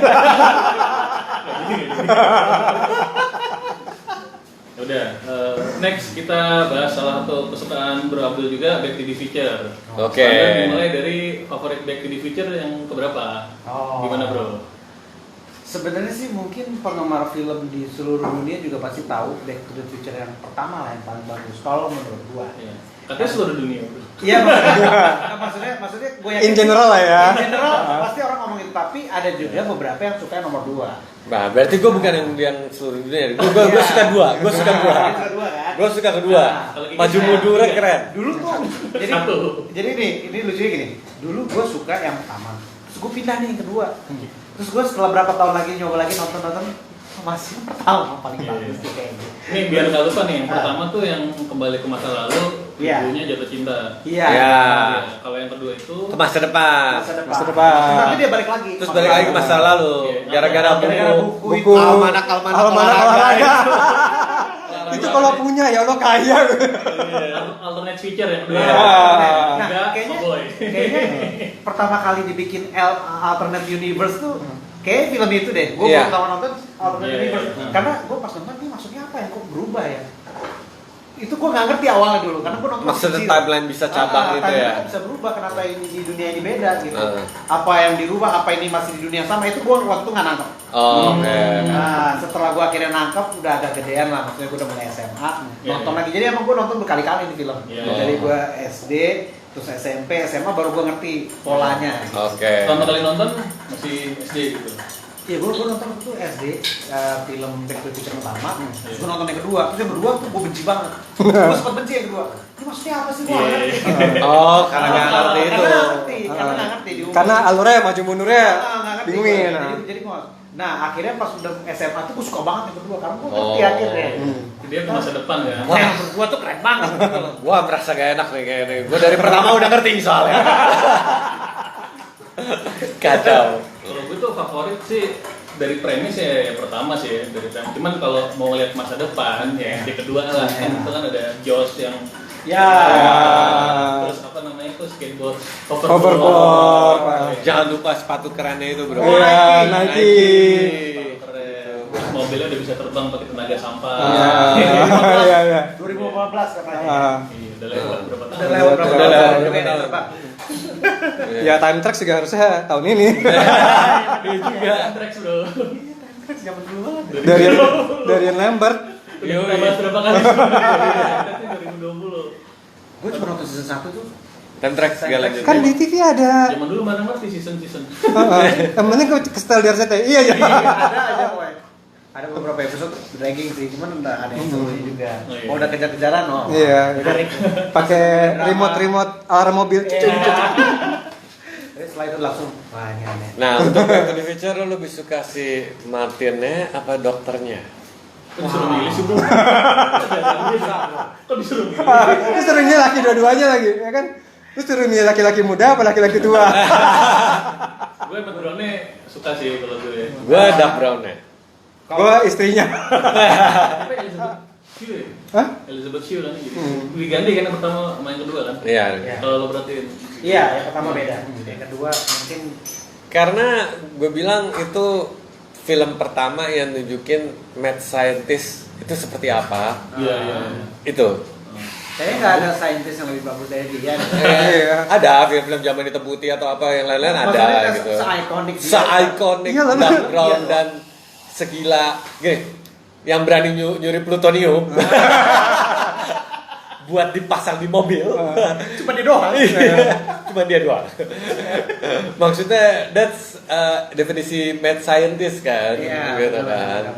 Udah, next kita bahas salah satu kesukaan Bro Abdul juga, Back to the Future. Oke. Anda dimulai dari favorit Back to the Future yang keberapa? Gimana Bro? Sebenarnya sih mungkin penggemar film di seluruh dunia juga pasti tahu Back to the Future yang pertama lah yang paling bagus kalau menurut gua. Iya. Katanya seluruh dunia Bro. Iya maksudnya gue yakin In general lah ya. In general pasti orang ngomong itu, tapi ada juga beberapa yang suka nomor 2. Nah, berarti gue bukan yang seluruh dunia. Gue suka dua. Gue suka kedua. Maju mundurnya keren. Dulu tuh jadi ini lucunya gini. Dulu gue suka yang pertama, terus gue pindah nih yang kedua. Terus gue setelah berapa tahun lagi nyoba lagi nonton masih pertama paling bagus sih kayak gitu. Ini biar nggak lupa nih, yang pertama tuh yang kembali ke masa lalu, ibunya jatuh cinta. Iya. Kalau yang kedua itu Ke masa depan. Tapi dia balik lagi. Terus balik lagi ke masa lalu. Gara-gara buku Almanak olahraga. Itu kalau punya ya Allah kaya. alternate future yang kedua. Nah, kayaknya pertama kali dibikin alternate universe tuh kayak film itu deh. Gue belum tahu nonton alternate universe. Karena gue pas nonton ini maksudnya apa ya? Kok berubah ya? Itu gue nggak ngerti awalnya dulu karena gue nonton maksudnya timeline bisa cabang gitu ya. Bisa berubah, kenapa ini di dunia ini beda gitu. Apa yang dirubah, apa ini masih di dunia sama, itu gue waktu itu nggak nangkep. Oke. Nah setelah gue akhirnya nangkep, udah agak gedean lah, maksudnya gue udah mulai SMA nonton lagi. Jadi emang gue nonton berkali-kali di film. Dari gue SD, terus SMP, SMA baru gue ngerti polanya. Oke. Pertama kali nonton masih SD gitu. Iya, gue nonton itu SD, film Back to the Future pertama, terus gue nonton yang kedua, terus yang kedua tuh gue benci banget. Gue sempet benci yang kedua. Ini maksudnya apa sih? Gue nggak ngerti. Oh, karena nggak ngerti itu. Karena nggak ngerti. Karena alurnya maju mundurnya bingungin. Jadi gue nah akhirnya pas udah SMA tuh gue suka banget yang kedua, karena gue ngerti akhirnya. Dia ke masa depan ya. Wah, yang kedua tuh keren banget. Gua merasa gak enak nih kayaknya. Gua dari pertama udah ngerti soalnya. Kacau. Kalau gue tuh favorit sih dari premis ya yang pertama sih ya, dari premis. Cuman kalau mau ngeliat masa depan ya yang kedua lah. Kan itu kan ada Jaws yang terus apa namanya itu skateboard Hoverboard. Jangan lupa sepatu kerennya itu, Bro. Iya, Nike. Terus mobilnya udah bisa terbang pakai tenaga sampah. Iya. 2015 katanya. Iya, udah lewat berapa tahun? Udah lewat berapa tahun? Ya time track juga harusnya tahun ini. Iya juga. Tracks bro. Zaman dulu banget. Dari Lambert. Kita bahas berapa kali? 2020. Gue cuma nonton season 1 tuh. Time track segala lanjut. Kan di TV ada. Zaman dulu mana di season. Yang penting ke style di RCTI. Iya. Ada aja boy. Ada beberapa episode dragging sih, cuman ada yang serunya juga. iya. Kalau udah kejar-kejaran Iya. Pakai remote alarm mobil. Setelah itu langsung wah ini aneh. Nah, untuk Back to the Future lo lebih suka si Martinnya apa dokternya? Kok disuruh milih sih bro? Kok disuruh milih? Terus suruhnya laki dua-duanya lagi, ya kan? Terus suruh milih laki-laki muda apa laki-laki tua? Gue emang Brownnya suka sih kalau gue. Gue Doc Brown-nya. Gue istrinya. Apa Elizabeth Shue? Hah? Elizabeth Shue kan gitu. Diganti kan yang pertama sama yang kedua kan? Iya. Kalau lo perhatiin. Iya, yang pertama beda. Yang kedua mungkin Karena gue bilang itu film pertama yang nunjukin mad scientist itu seperti apa. Iya. Itu. kayaknya nggak ada saintis yang lebih bagus dari dia. Ada film-film zaman itu putih atau apa yang lain-lain ada gitu. Se-ikonik dia. Se-ikonik Iya, Doc Brown dan segila gini yang berani nyuri plutonium buat dipasang di mobil. Cuma dia doang. Cuma dia doang. Maksudnya that's definisi mad scientist kan, Iya. gitu kan.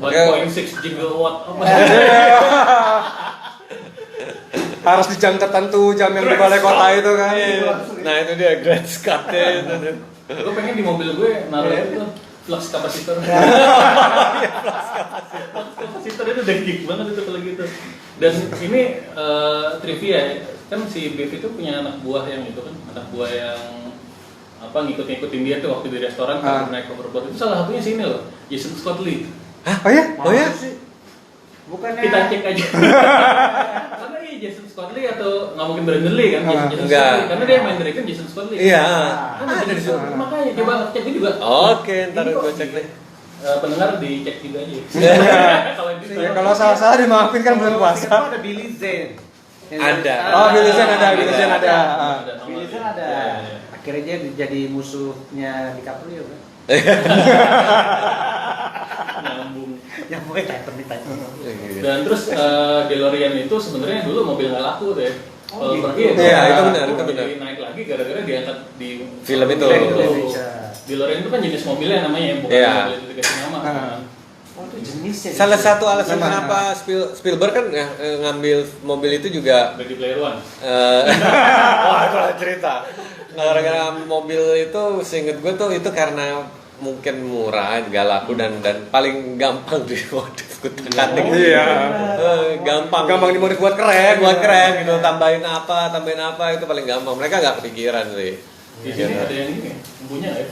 1.6 gigawatt apa? Harus di jam tertentu, jam yang di balai kota itu kan. Nah itu dia Grand Scott-nya itu. Gue pengen di mobil gue naruh itu flux capacitor. Kapasitor itu udah geek banget itu kalau gitu. Dan ini trivia kan si Bev itu punya anak buah yang itu kan, anak buah yang apa ngikut-ngikutin dia tuh waktu di restoran kan naik hoverboard itu salah satunya sini loh, Jason Scott Lee. Hah? Oh ya? Oh ya? Bukannya Kita cek aja. Karena iya Jason Scott Lee atau nggak mungkin Brandon Lee kan? Jason enggak. Scott Lee. Karena dia main Dragon Jason Scott Lee. Iya. Kan ada di situ. Makanya coba cek juga. Oke, ntar Ini kok gue cek deh. pendengar dicek juga aja. Kalau itu Ya, kalau salah-salah dimaafin kan bulan puasa. Itu ada Billy Zane. Ada. Oh, Billy Zane ada, Billy Zane ada. Billy Zane ada. Iya, iya. Akhirnya dia jadi musuhnya DiCaprio kan. Nyambung. Yang gue Titan di Titan. Dan terus DeLorean itu sebenarnya dulu mobil nggak laku deh. Oh, Kalau gitu. pergi Iya, itu benar, itu benar. jadi naik lagi gara-gara diangkat di Film itu. DeLorean itu kan jenis mobilnya namanya, bukan Iya. mobil itu dikasih nama. Oh, itu jenisnya. Salah satu alasan Sama. kenapa Spielberg kan ngambil mobil itu juga Ready Player One. wah itu lah cerita. Gara-gara mobil itu seinget gue tuh itu karena mungkin murah, gak laku dan paling gampang dimodif kutek-katik. Iya. Gampang. Gampang dimodif buat keren. Buat keren gitu, tambahin apa itu paling gampang. Mereka nggak kepikiran sih. Di sini ada yang ini, yang punya ya.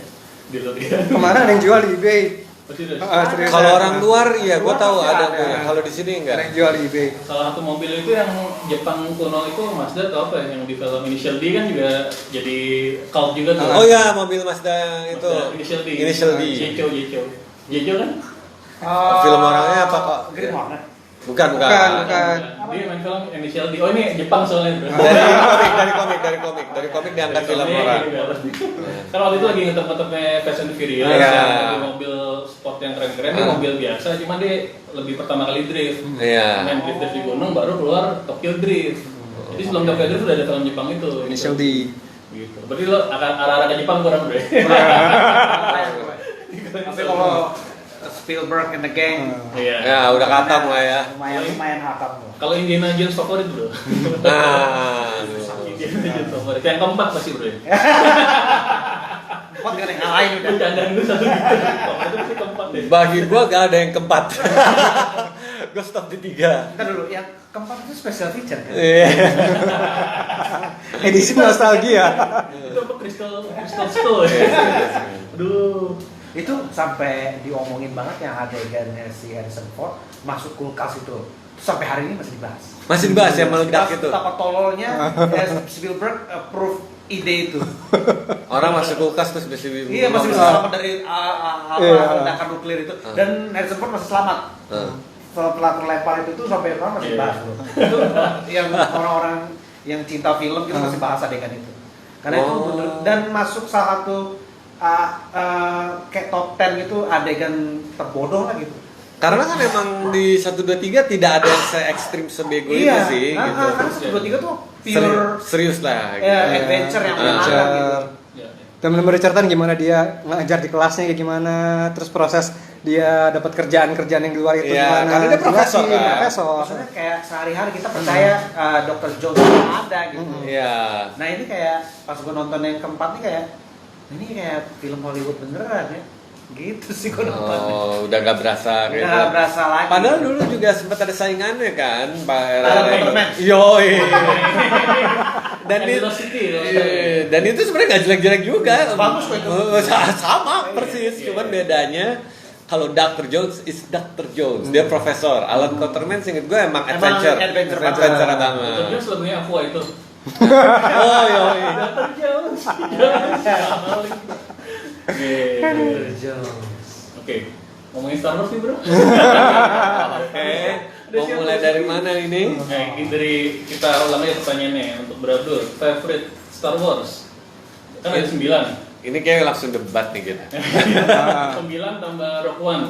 DeLorean. Kemarin ada yang jual di eBay. Pasti ada. Serius. Kalau orang luar iya gue tahu Luar ada pasti punya. ada. Kalau di sini Ada yang enggak. jual di eBay. Salah satu mobil itu yang Jepang kuno itu Mazda atau apa ya, yang di film Initial D kan juga jadi cult juga tuh. Oh ya, mobil Mazda itu. Mazda Initial D. Initial D. Jejo kan? Film orangnya apa kok? Green Hornet. Bukan. Bukan. Dia main film Initial D. Oh ini Jepang soalnya. Dari komik diangkat film orang. Karena waktu itu lagi ngetep-ngetepnya Fast and Furious, Iya. yang mobil sport yang keren-keren, dia mobil biasa, cuma dia lebih pertama kali drift. Iya. Main drift di gunung, baru keluar Tokyo Drift. Jadi sebelum Tokyo Drift udah ada film Jepang itu. Initial D. Gitu. Berarti lo akan arah-arah ke Jepang kurang bro. Tapi kalau Spielberg and the gang Iya. Ya, udah katam lah ya. lumayan hatam loh. Kalau Indiana Jones favorit bro. Nah, Indiana Jones favorit. Yang keempat pasti bro. Empat gak ada yang ngalahin udah. Bercandaan gue satu gitu. Itu pasti keempat deh. bagi gua gak ada yang keempat. Gua stop di 3. Ntar dulu, yang keempat itu special feature kan? Iya. Edisi nostalgia. Itu apa Crystal Skull ya? Aduh. Itu sampai diomongin banget yang adegannya si Harrison Ford masuk kulkas itu. Sampai hari ini masih dibahas. Masih dibahas yang meledak itu. Betapa tololnya Spielberg approve ide itu. Orang masuk kulkas terus bisa Iya, masih bisa selamat dari ledakan nuklir itu. Dan Harrison Ford masih selamat. Setelah terlempar itu tuh sampai orang masih bahas loh. Itu yang orang-orang yang cinta film kita masih bahas adegan itu. Karena itu bener, dan masuk salah satu kayak top 10 gitu adegan terbodoh lah gitu. Karena kan emang di 1 2 3 tidak ada yang se-ekstrim sebego itu sih gitu. Karena 1, 2, 3 tuh pure Serius lah gitu. adventure yang menyenangkan gitu. Ya, ya. Dan benar-benar diceritain gimana dia ngajar di kelasnya kayak gimana, terus proses dia dapat kerjaan-kerjaan yang di luar itu Iya, gimana. karena dia profesor Jelasin, kan. profesor. Maksudnya kayak sehari-hari kita percaya Dr. Jones itu ada gitu. Iya. Nah ini kayak pas gue nonton yang keempat nih kayak ini kayak film Hollywood beneran ya. Gitu sih gue nonton. Oh, udah gak berasa gitu. Nggak berasa lagi. Padahal dulu juga sempat ada saingannya kan, Pak Alan Quatermain. Yoi. Dan itu Velocity, dan itu sebenarnya nggak jelek-jelek juga. Bagus kok itu. Sama persis, cuman bedanya kalau Dr. Jones is Dr. Jones, dia profesor. Alan Quatermain seinget gue emang adventure adventure banget. Terus lagunya Aqua itu. Oh yoi. Dr. Jones. Oke. Ngomongin Star Wars nih bro. Oke. Mau mulai dari mana ini? Dari kita ulang aja pertanyaannya untuk Bro Abdul. Favorite Star Wars? Kan ada 9. Ini kayak langsung debat nih kita. 9 tambah Rogue One.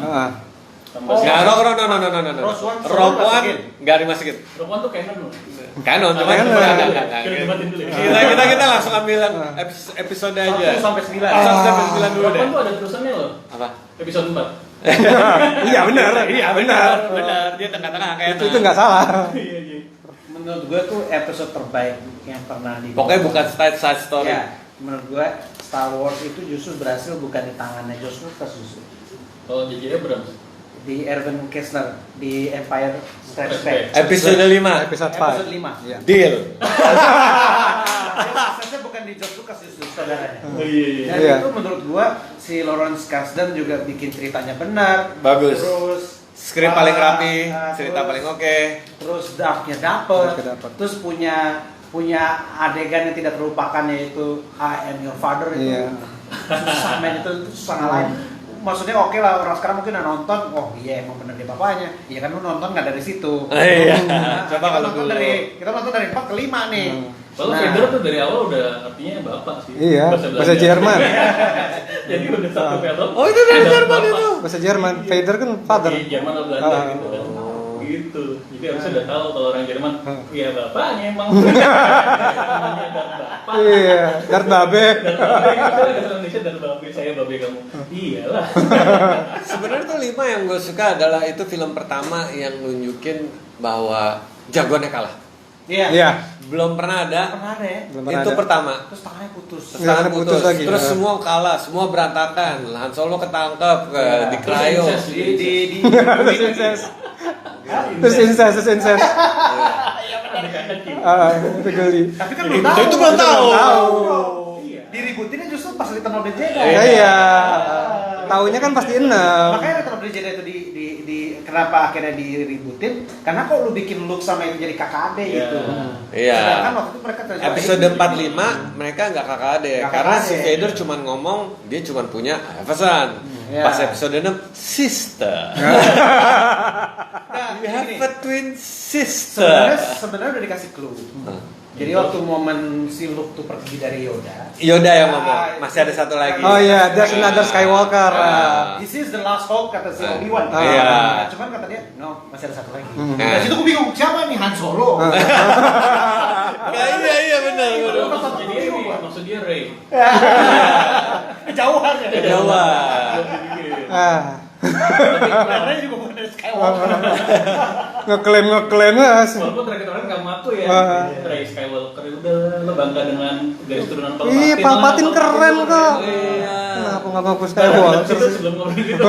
Tambah Nggak, satu. no. Rogue One masukin. nggak dimasukin. Rogue One tuh canon loh. Kanon, cuma Canon. enggak. Kita debatin dulu ya. Kita langsung ambil episode aja. 1 sampai 9. Sampai 9 dulu Rogue deh. One tuh ada terusannya loh. Apa? Episode 4. Iya benar. Benar. Dia tengah-tengah kayak Itu nggak salah. Iya, iya. Menurut gue tuh episode terbaik yang pernah dibuat. Pokoknya bukan side story. Ya, menurut gue Star Wars itu justru berhasil bukan di tangannya George Lucas justru. Kalau J.J. Abrams. Di Irvin Kershner di Empire Strikes Back. Episode 5. Episode Episode 5. 5. Iya. Deal. Suksesnya bukan di George Lucas justru saudaranya. Oh iya. Dan itu menurut gua si Lawrence Kasdan juga bikin ceritanya benar. Bagus. Terus Skrip paling rapi, cerita paling oke. Terus darknya dapet. Dapet. Terus punya adegan yang tidak terlupakan, yaitu I am your father itu. Iya. Susah men, itu susah ngalahin. Maksudnya oke lah, orang sekarang mungkin udah nonton, oh iya emang bener dia bapaknya. Iya kan lu nonton nggak dari situ. Iya. Nah, Coba kalau dulu. kita nonton dari 4 ke 5 nih. Kalau Vader tuh dari awal udah artinya bapak sih. Iya, bahasa Jerman. Jadi udah satu film. Oh itu dari Jerman itu. Bahasa Jerman. Vader kan father. Di Jerman atau Belanda gitu kan. Gitu. Jadi harusnya udah tahu kalau orang Jerman, iya bapaknya emang. Namanya bapak. Iya, Darth Babe. Bahasa Indonesia dan babe saya babe kamu. Iyalah. Sebenarnya tuh 5 yang gue suka adalah itu film pertama yang nunjukin bahwa jagoannya kalah. Iya. Iya. Belum pernah ada. Pernah ada ya. Belum pernah Itu ada. pertama. Terus tangannya putus. Terus tangan Putus putus. lagi. Terus semua kalah, semua berantakan. Han Solo ketangkep di cryo. Di Terus incest. Itu geli. Tapi kan belum tahu. Itu belum tahu. Diributinnya justru pas Return of the Jedi. Iya. Taunya kan pasti 6. Makanya Return of the Jedi itu di kenapa akhirnya diributin? Karena kok lu bikin Luke sama itu jadi kakak ade gitu. Iya. Sedangkan waktu itu mereka terjadi Episode 45 mereka nggak kakak adek Nggak karena kakak si adek. Vader cuma ngomong dia cuma punya pesan. Iya. Pas episode 6 sister. Nah, We have gini. a twin sister. Sebenarnya udah dikasih clue. Jadi waktu momen si Luke tuh pergi dari Yoda. Yoda yang ngomong, masih ada satu lagi. Oh iya, there's another Skywalker. This is the last hope kata si Obi-Wan. Iya. Nah, cuman kata dia, no, masih ada satu lagi. Hmm. Nah, situ gue bingung, siapa nih Han Solo? Iya benar. Jadi ini maksud dia Rey. Kejauhan ya. Kejauhan. Ah, Karena juga bukan dari Skywalker. ngeklaim ya. Walaupun terakhir-terakhir nggak ngaku ya. Ah. Rey Skywalker udah lo bangga dengan garis turunan Iya, Palpatine keren kok. Iya. Kenapa nggak ngaku Skywalker Itu sih? sebelum ngobrol gitu.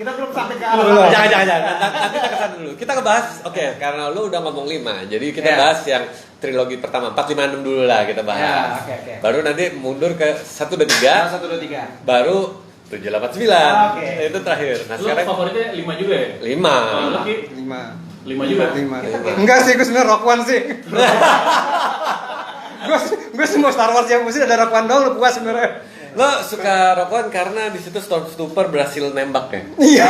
Kita belum sampai ke Belum. arah. Jangan. Nanti kita kesana dulu. Kita ngebahas, oke, karena lu udah ngomong 5, jadi kita Iya. bahas yang trilogi pertama, 4, 5, 6 dulu lah kita bahas. Ya, oke. Baru nanti mundur ke 1, 2, 3, 1, 2, 3. baru 7, 8, 9. Oke. Itu terakhir. Nah Lo sekarang favoritnya 5 juga ya? 5. Kalau lo Ki? 5. 5 juga? 5. Enggak sih, gue sebenarnya Rock One sih. gue semua Star Wars yang mesti ada Rock One doang, lu puas sebenarnya. Lo suka Rock One karena di situ Stormtrooper berhasil nembak ya? Iya.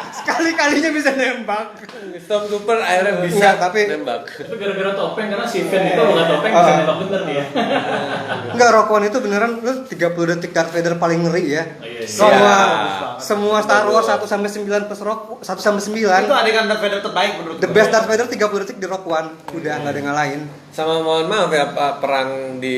Sekali-kalinya bisa nembak. Stormtrooper akhirnya bisa Enggak, tapi- nembak. Tapi gara-gara topeng, karena si Finn itu nggak topeng bisa nembak bener dia. Enggak, Rock One itu beneran lu 30 detik Darth Vader paling ngeri ya. Oh, iya. Semua Star Wars 1 sampai 9 plus Rock 1 sampai 9. Itu adegan Darth Vader terbaik menurut The gue. best Darth Vader 30 detik di Rock One. Udah enggak ada yang ngalahin. Sama mohon maaf ya, perang di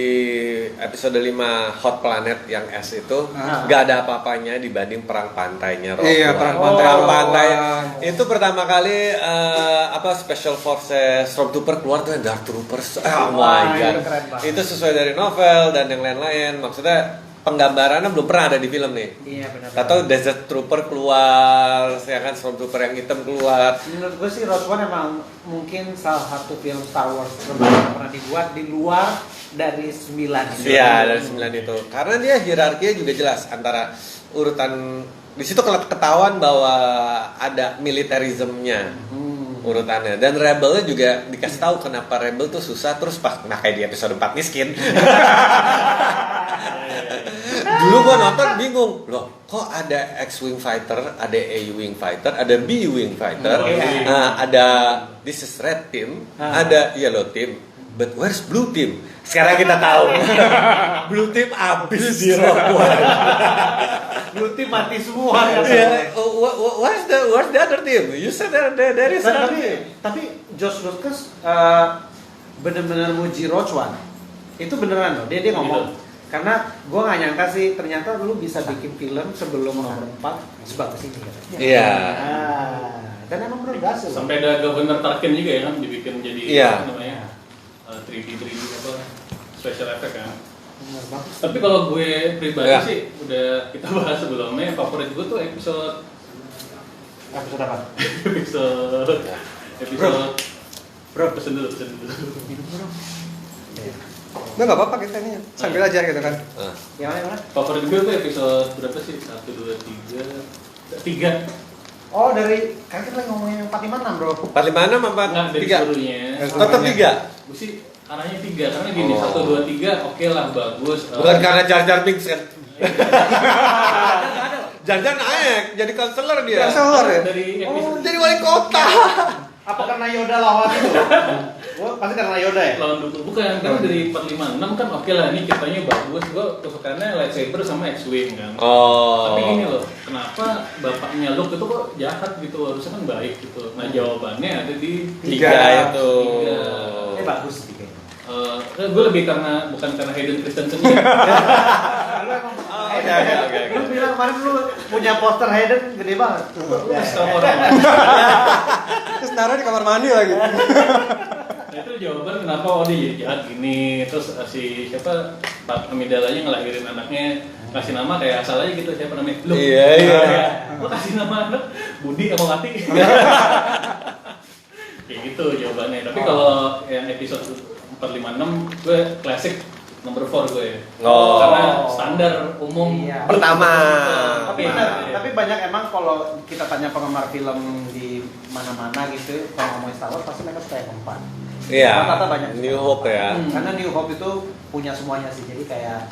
episode 5 Hot Planet yang S itu nggak ada apa-apanya dibanding perang pantainya Rogue Iya, One. perang pantai Perang Rogue pantai One. itu pertama kali Special Forces Stormtrooper keluar tuh yang Dark Troopers. Oh my god. itu keren banget. Itu sesuai dari novel dan yang lain-lain. Maksudnya penggambarannya belum pernah ada di film nih. Iya benar. Atau Desert Trooper keluar, ya kan Stormtrooper yang hitam keluar. Menurut gue sih Rogue One emang mungkin salah satu film Star Wars terbaik yang pernah dibuat di luar dari 9 itu. Iya, dari 9 itu. Karena dia hierarkinya juga jelas antara urutan di situ ketahuan bahwa ada militarismnya urutannya, dan rebelnya juga dikasih tahu kenapa rebel tuh susah, terus pas kayak di episode 4 miskin. Dulu gua nonton bingung, loh kok ada X-Wing fighter, ada A-Wing fighter, ada B-Wing fighter, ada this is red team, ada yellow team, but where's blue team? Sekarang kita tahu. Blue team abis di Rogue One. Blue Team mati semua ya. Yeah. Where's the other team? You said there is another team. Tapi George Lucas bener-bener muji Rogue One. Itu beneran loh. Dia ngomong. Karena gue nggak nyangka sih ternyata lu bisa bikin film sebelum nomor 4 sebagus ini. Iya. Dan emang bener berhasil. Sampai ada Governor Tarkin juga ya kan dibikin jadi Iya. apa namanya 3D apa special effect kan. Bener banget. Tapi kalau gue pribadi Ya. sih udah kita bahas sebelumnya, favorit gue tuh episode Episode apa? episode bro pesen dulu. Udah enggak apa-apa kita ini sambil aja gitu kan. Yang mana? Favorit gue tuh episode berapa sih? 1, 2, 3 3 Oh dari kan kita lagi ngomongin 456 bro. 456 apa Nggak, dari 3? seluruhnya. Tetap 3. Gue sih arahnya 3 karena gini 1, 2, 3 oke lah bagus. Bukan karena Jar Jar Binks kan? Jar Jar naik jadi konselor dia. Konselor ya? Dari Jadi wali kota. Apa karena Yoda lawan itu? Gua pasti karena Yoda ya. lawan dulu bukan karena dari 456 kan oke lah ini ceritanya bagus. Gue kesukaannya lightsaber sama X-Wing kan. Oh. Tapi gini loh, kenapa bapaknya Luke itu kok jahat gitu? Harusnya kan baik gitu. Nah jawabannya ada di 3 itu. 3. Bagus sih kayaknya. Gue lebih bukan karena Hayden Christensen ya. Lu emang Oke. Lu bilang kemarin lu punya poster Hayden gede banget. Terus sama orang. Terus naruh di kamar mandi lagi. Nah itu jawaban kenapa dia jadi jahat gini. Terus si siapa Pak Amidalanya ngelahirin anaknya kasih nama kayak asal aja gitu siapa namanya Luke. Iya. Lo kasih nama anak Budi apa Mati? Kayak gitu jawabannya. Tapi kalau yang episode 456 gue klasik nomor 4 gue ya. Oh. Karena standar umum Iya. Pertama. Tapi banyak emang kalau kita tanya penggemar film di mana-mana gitu, kalau ngomongin Star Wars pasti mereka suka yang keempat. Iya. Rata-rata banyak. New Hope ya. Karena New Hope itu punya semuanya sih. Jadi kayak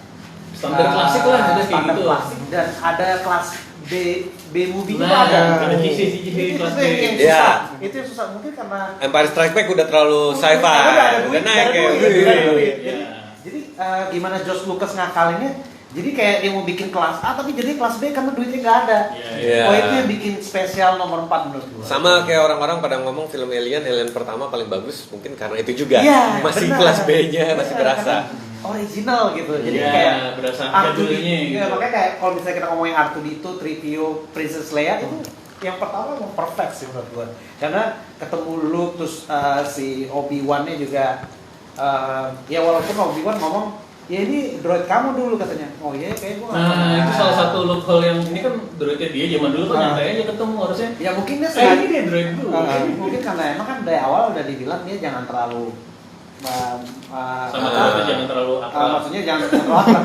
standar klasik lah udah kayak standar gitu. klasik dan ada kelas B movie itu Nah, ada. ada CC kelas B. yang Iya. susah. Itu yang susah mungkin karena Empire Strikes Back udah terlalu sci-fi. Udah naik ya. Iya. Jadi gimana George Lucas ngakalinnya? Jadi kayak dia mau bikin kelas A tapi jadi kelas B karena duitnya nggak ada. Iya. Oh itu yang bikin spesial nomor 4 menurut gua. Sama kayak orang-orang pada ngomong film Alien pertama paling bagus mungkin karena itu juga. Iya, Masih benar. kelas B-nya masih Benar, berasa. karena original gitu. Jadi Iya, kayak berasa Artu jadulnya gitu. Ya, makanya kayak kalau misalnya kita ngomongin Artudito, Trivio, Princess Leia itu yang pertama yang perfect sih menurut gua. Karena ketemu Luke terus si Obi-Wan-nya juga ya walaupun Obi-Wan ngomong ya ini droid kamu dulu katanya. Oh iya kayak gua. Nah, itu salah satu loophole yang ini kan droidnya dia zaman dulu kan nyantai aja ketemu harusnya. Ya mungkin dia Ini dia droid dulu. mungkin karena emang kan dari awal udah dibilang dia jangan terlalu Sama droidnya jangan terlalu akrab. maksudnya jangan terlalu akrab.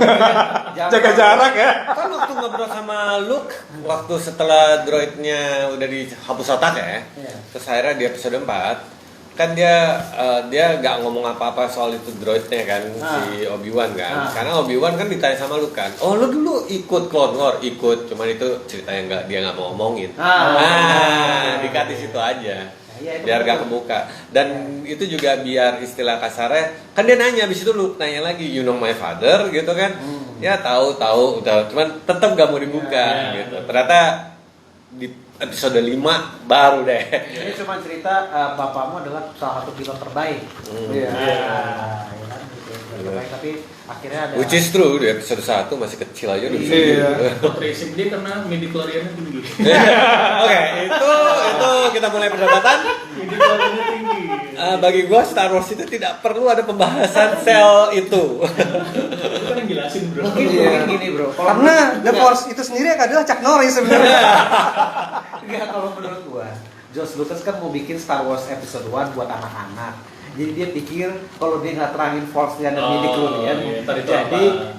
Jaga jarak ya. Kan waktu ngobrol sama Luke, waktu setelah droidnya udah dihapus otak ya, Iya. terus akhirnya di episode 4 kan dia nggak ngomong apa-apa soal itu droidnya kan si Obi-Wan kan, karena Obi-Wan kan ditanya sama Luke kan, oh lu dulu ikut Clone Wars, ikut, cuman itu ceritanya dia nggak mau ngomongin, dikat di situ aja. Ya, Biar gak kebuka. Dan itu juga biar istilah kasarnya, kan dia nanya abis itu lu nanya lagi, you know my father gitu kan. Ya tahu udah, cuman tetap gak mau dibuka gitu. Ternyata di episode 5 baru deh. Ini cuma cerita bapakmu adalah salah satu pilot terbaik. Iya. Ya kan, terbaik, tapi akhirnya ada. Which is true, di episode 1 masih kecil aja udah bisa Iya. gitu. Tracing dia karena midi-chloriannya tinggi. Oke, itu kita mulai perdebatan. Midi-chloriannya tinggi. Bagi gua Star Wars itu tidak perlu ada pembahasan sel itu. Itu kan yang jelasin bro. Mungkin gini bro. Karena The Force itu sendiri adalah Chuck Norris sebenarnya. Enggak, kalau menurut gua, George Lucas kan mau bikin Star Wars Episode 1 buat anak-anak. Jadi dia pikir kalau dia nggak terangin Force dan midi-chlorian,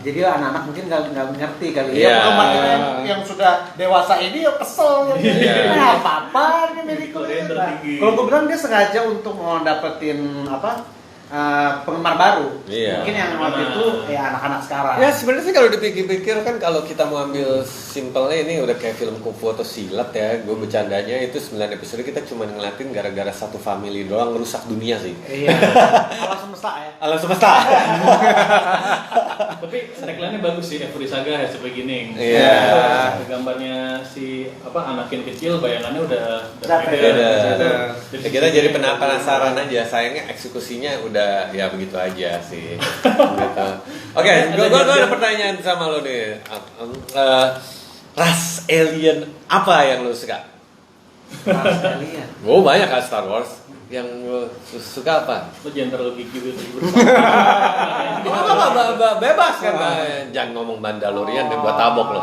jadi anak-anak mungkin nggak ngerti kali. Iya. Ya penggemar kita yang sudah dewasa ini ya kesel ya. Nah, apa-apa ini midi-chlorian. Nah, kalau gua bilang dia sengaja untuk mau dapetin penggemar baru. Iya. Mungkin yang waktu itu ya anak-anak sekarang. Ya sebenarnya sih kalau dipikir-pikir kan kalau kita mau ambil simpelnya ini udah kayak film kungfu atau silat ya. Gue bercandanya itu 9 episode kita cuma ngeliatin gara-gara satu family doang ngerusak dunia sih. Iya. Alam semesta ya. Alam semesta. Tapi tagline-nya bagus sih, Every Saga has a beginning. Iya. Gambarnya si Anakin kecil, bayangannya udah Beda. Jadi Ya, kita jadi penasaran aja. Sayangnya eksekusinya udah ya begitu aja sih. Gitu. Oke, gue ada pertanyaan sama lo nih. Ras alien apa yang lo suka? Ras alien. Gue banyak kan Star Wars. Yang lo suka apa? Lo jangan terlalu gigi gitu. Bebas kan. Jangan ngomong Mandalorian deh buat tabok lo.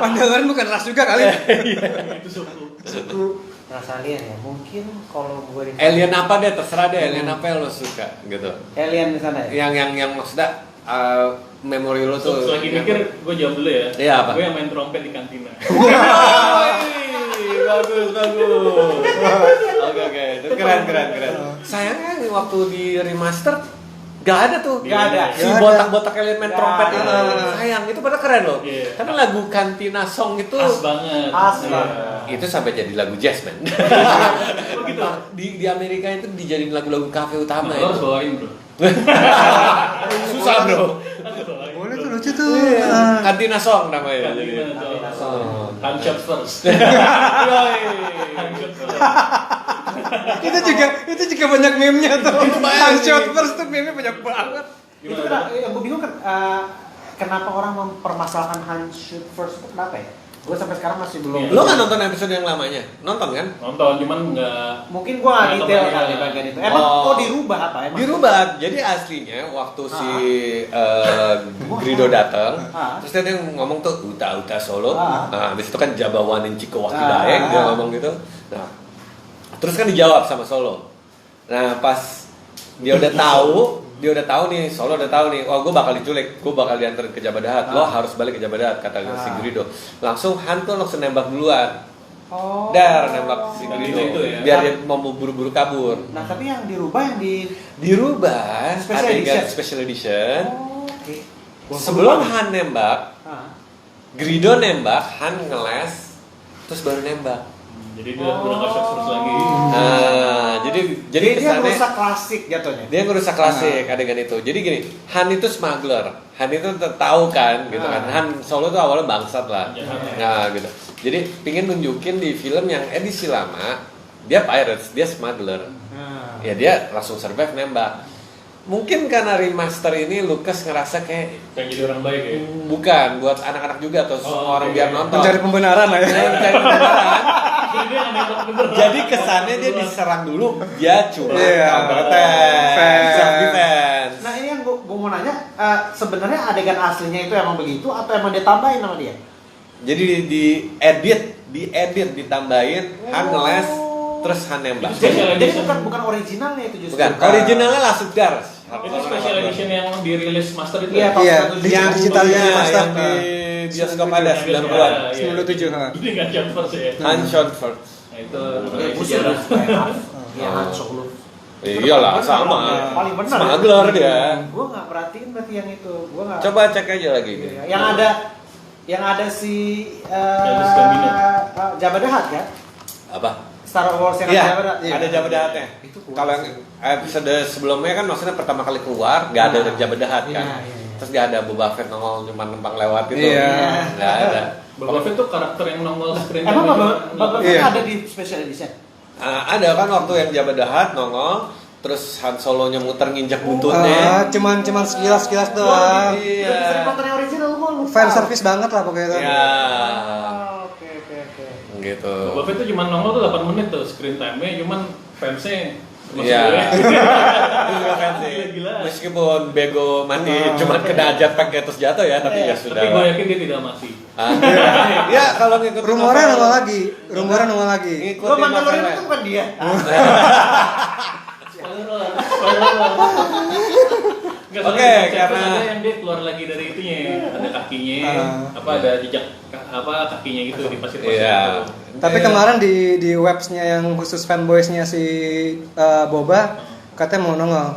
Mandalorian bukan ras juga kali. Itu suku. Ras alien ya. Mungkin kalau gue Alien apa deh, terserah deh. Alien apa yang lo suka gitu. alien di sana ya. Yang maksudnya memori lo tuh. Lagi mikir, gue jawab dulu ya. Iya, apa? Gue yang main trompet di kantina. bagus. Oke. Itu keren. Sayangnya waktu di remaster gak ada tuh. Gak ada. Si botak-botak elemen trompet itu. ada. Sayang, itu pada keren loh. Iya. Karena lagu Cantina Song itu Khas banget. itu sampai jadi lagu jazz, man. Oh gitu. Di Amerika itu dijadiin lagu-lagu kafe utama Lo ya. harus bawain bro. Susah, bro. Boleh tuh, lucu tuh. Cantina Song namanya. Cantina Song. Handshot first. Yoi. Handshot first. Itu juga banyak meme-nya tuh. Banyak Shot sih. first tuh meme banyak banget. Itu kenapa? Yang gue bingung kan kenapa orang mempermasalahkan hand shoot first itu kenapa ya? Gue sampai sekarang masih belum. Lo nggak nonton episode yang lamanya? Nonton kan? Nonton cuman nggak. Mungkin gue nggak Nggak detail kebayang. kali bagian itu. Emang Oh. dirubah apa emang? Dirubah. Jadi aslinya waktu si Grido datang, terus dia ngomong tuh uta Solo. Nah, habis itu kan Jabawanin Ciko Wakidaeng dia ngomong gitu. Nah, terus kan dijawab sama Solo. Nah, pas dia udah tahu nih, Solo udah tahu nih, gue bakal diculik, gue bakal diantar ke Jabadahat, lo harus balik ke Jabadahat, kata si Grido. Langsung Han tuh langsung nembak duluan. Oh. Nembak si Grido, Itu ya. biar dia mau buru-buru kabur. Nah tapi yang dirubah yang Dirubah, Special adegan edition. special edition. Oke. Sebelum Han nembak, Ah. Grido nembak, Han ngeles, terus baru nembak. Jadi dia udah nggak shot first lagi. Nah, jadi Jadi dia kesannya merusak klasik jatuhnya. dia ngerusak klasik adegan itu. Jadi gini, Han itu smuggler. Han itu tahu kan, gitu kan. Han Solo tuh awalnya bangsat lah. Nah, gitu. Jadi pingin nunjukin di film yang edisi lama, dia pirates, dia smuggler. Nah. Ya dia langsung survive nembak. Mungkin karena remaster ini Lucas ngerasa kayak Pengen jadi orang baik ya. bukan buat anak-anak juga atau semua orang oke. biar nonton. Mencari pembenaran lah ya. Mencari pembenaran. Jadi dia nggak nembak bener. Jadi kesannya dia diserang dulu, dia cuma Iya. counter attack, self defense. Nah ini yang gue mau nanya, sebenarnya adegan aslinya itu emang begitu atau emang dia tambahin sama dia? Jadi diedit, ditambahin, Han ngeles, terus Han nembak. Itu special Jadi edition. bukan originalnya itu justru. Bukan, originalnya langsung dar. Itu special edition yang dirilis master itu. Iya, ya? Iya, tahun Yang 97. digitalnya yang master. di bioskop ada 90-an. Iya. 97, ha. Jadi nggak shot first ya. Han shot first. Nah itu Ya, gue sih sejarah. ya Han Solo. Iyalah, sama. Paling benar. Smuggler dia. Gue nggak perhatiin berarti yang itu. Gue nggak. Coba cek aja lagi ini. Yang ada si Childish Gambino. Jabadahat kan? Apa? Star Wars yang Iya, ada Jabadahat. ada Jabadahatnya. Itu kuat Kalau yang episode sebelumnya kan maksudnya pertama kali keluar nggak ada Jabadahat kan. Iya, iya. Terus nggak ada Boba Fett nongol cuma numpang lewat gitu. Iya. Nggak ada. Boba Fett tuh karakter yang nongol screen Emang time Boba Fett Iya. ada di special edition? Ada kan waktu yang Jabadahat nongol, terus Han Solo-nya muter nginjak buntutnya. Cuman sekilas doang. Iya. Bisa nonton yang original gue lupa. Fan service banget lah pokoknya itu. Ya. Oke. Gitu. Boba Fett tuh cuma nongol tuh 8 menit tuh screen time-nya, cuman fansnya termasuk Iya. gue. Gila kan sih. Gila-gila. Meskipun Bego mati cuma kena jetpack terus jatuh ya, tapi ya sudah. Tapi gue yakin dia tidak mati. Ah, ya kalau ngikutin Rumornya novel- nongol lagi. Rumornya nongol lagi. Ngikutin Lo Mandalorian novelnya. itu bukan dia. Spoiler alert. Nggak, Oke, soalnya di chapter karena- ada yang dia keluar lagi dari itunya, ada kakinya, apa ada jejak kakinya gitu di pasir-pasir. Iya. gitu. Tapi Iya. kemarin di websnya yang khusus fanboysnya si Boba katanya mau nongol.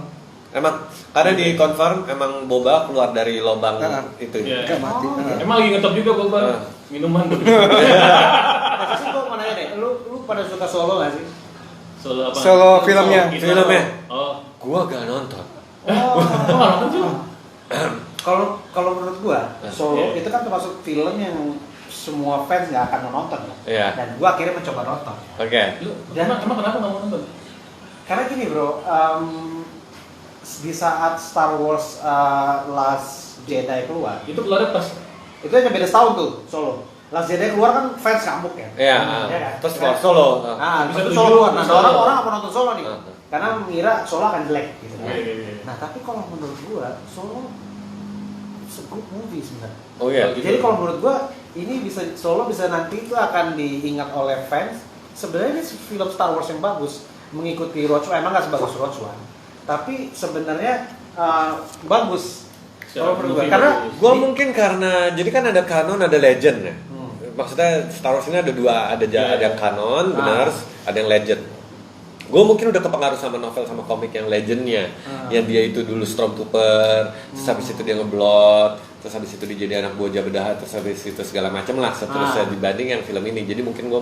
Emang karena di confirm emang Boba keluar dari lubang itu. Iya. Gak mati. Emang lagi ngetop juga Boba minuman tuh. Tapi gue mau nanya deh, lu pada suka Solo gak sih? Solo apa? Solo filmnya. Gitu. Filmnya. Oh. Gua gak nonton. Lo nggak nonton sih? Kalau menurut gua, Solo Iya. itu kan termasuk film yang semua fans nggak akan menonton ya. Iya. Dan gua akhirnya mencoba nonton. Oke. Lu emang kenapa nggak mau nonton? Karena gini bro, di saat Star Wars Last Jedi keluar, Itu keluarnya pas itu hanya beda setahun tuh Solo. Last Jedi keluar kan fans ngamuk ya. Iya. Iya kan? Terus keluar Solo. Nah, Bisa itu tujuh, Solo keluar. Nah, Solo. orang nggak mau nonton Solo nih. Ah. Karena mengira Solo akan jelek gitu kan. Iya. Nah, tapi kalau menurut gua Solo good movie sebenarnya. Oh iya. Gitu. Jadi kalau menurut gua ini Solo bisa nanti itu akan diingat oleh fans. Sebenarnya ini film Star Wars yang bagus, mengikuti Rogue One. Emang nggak sebagus Rogue One, tapi sebenarnya bagus. Kalau menurut gua, karena Gua mungkin karena jadi kan ada kanon ada legend ya. maksudnya Star Wars ini ada dua, ada yang canon, benar, ada yang legend. Gue mungkin udah kepengaruh sama novel sama komik yang legendnya, yang dia itu dulu stormtrooper, terus habis itu dia ngeblot, terus habis itu dia jadi anak buah Jabba the Hutt, terus habis itu segala macam lah seterusnya dibanding yang film ini. Jadi mungkin gue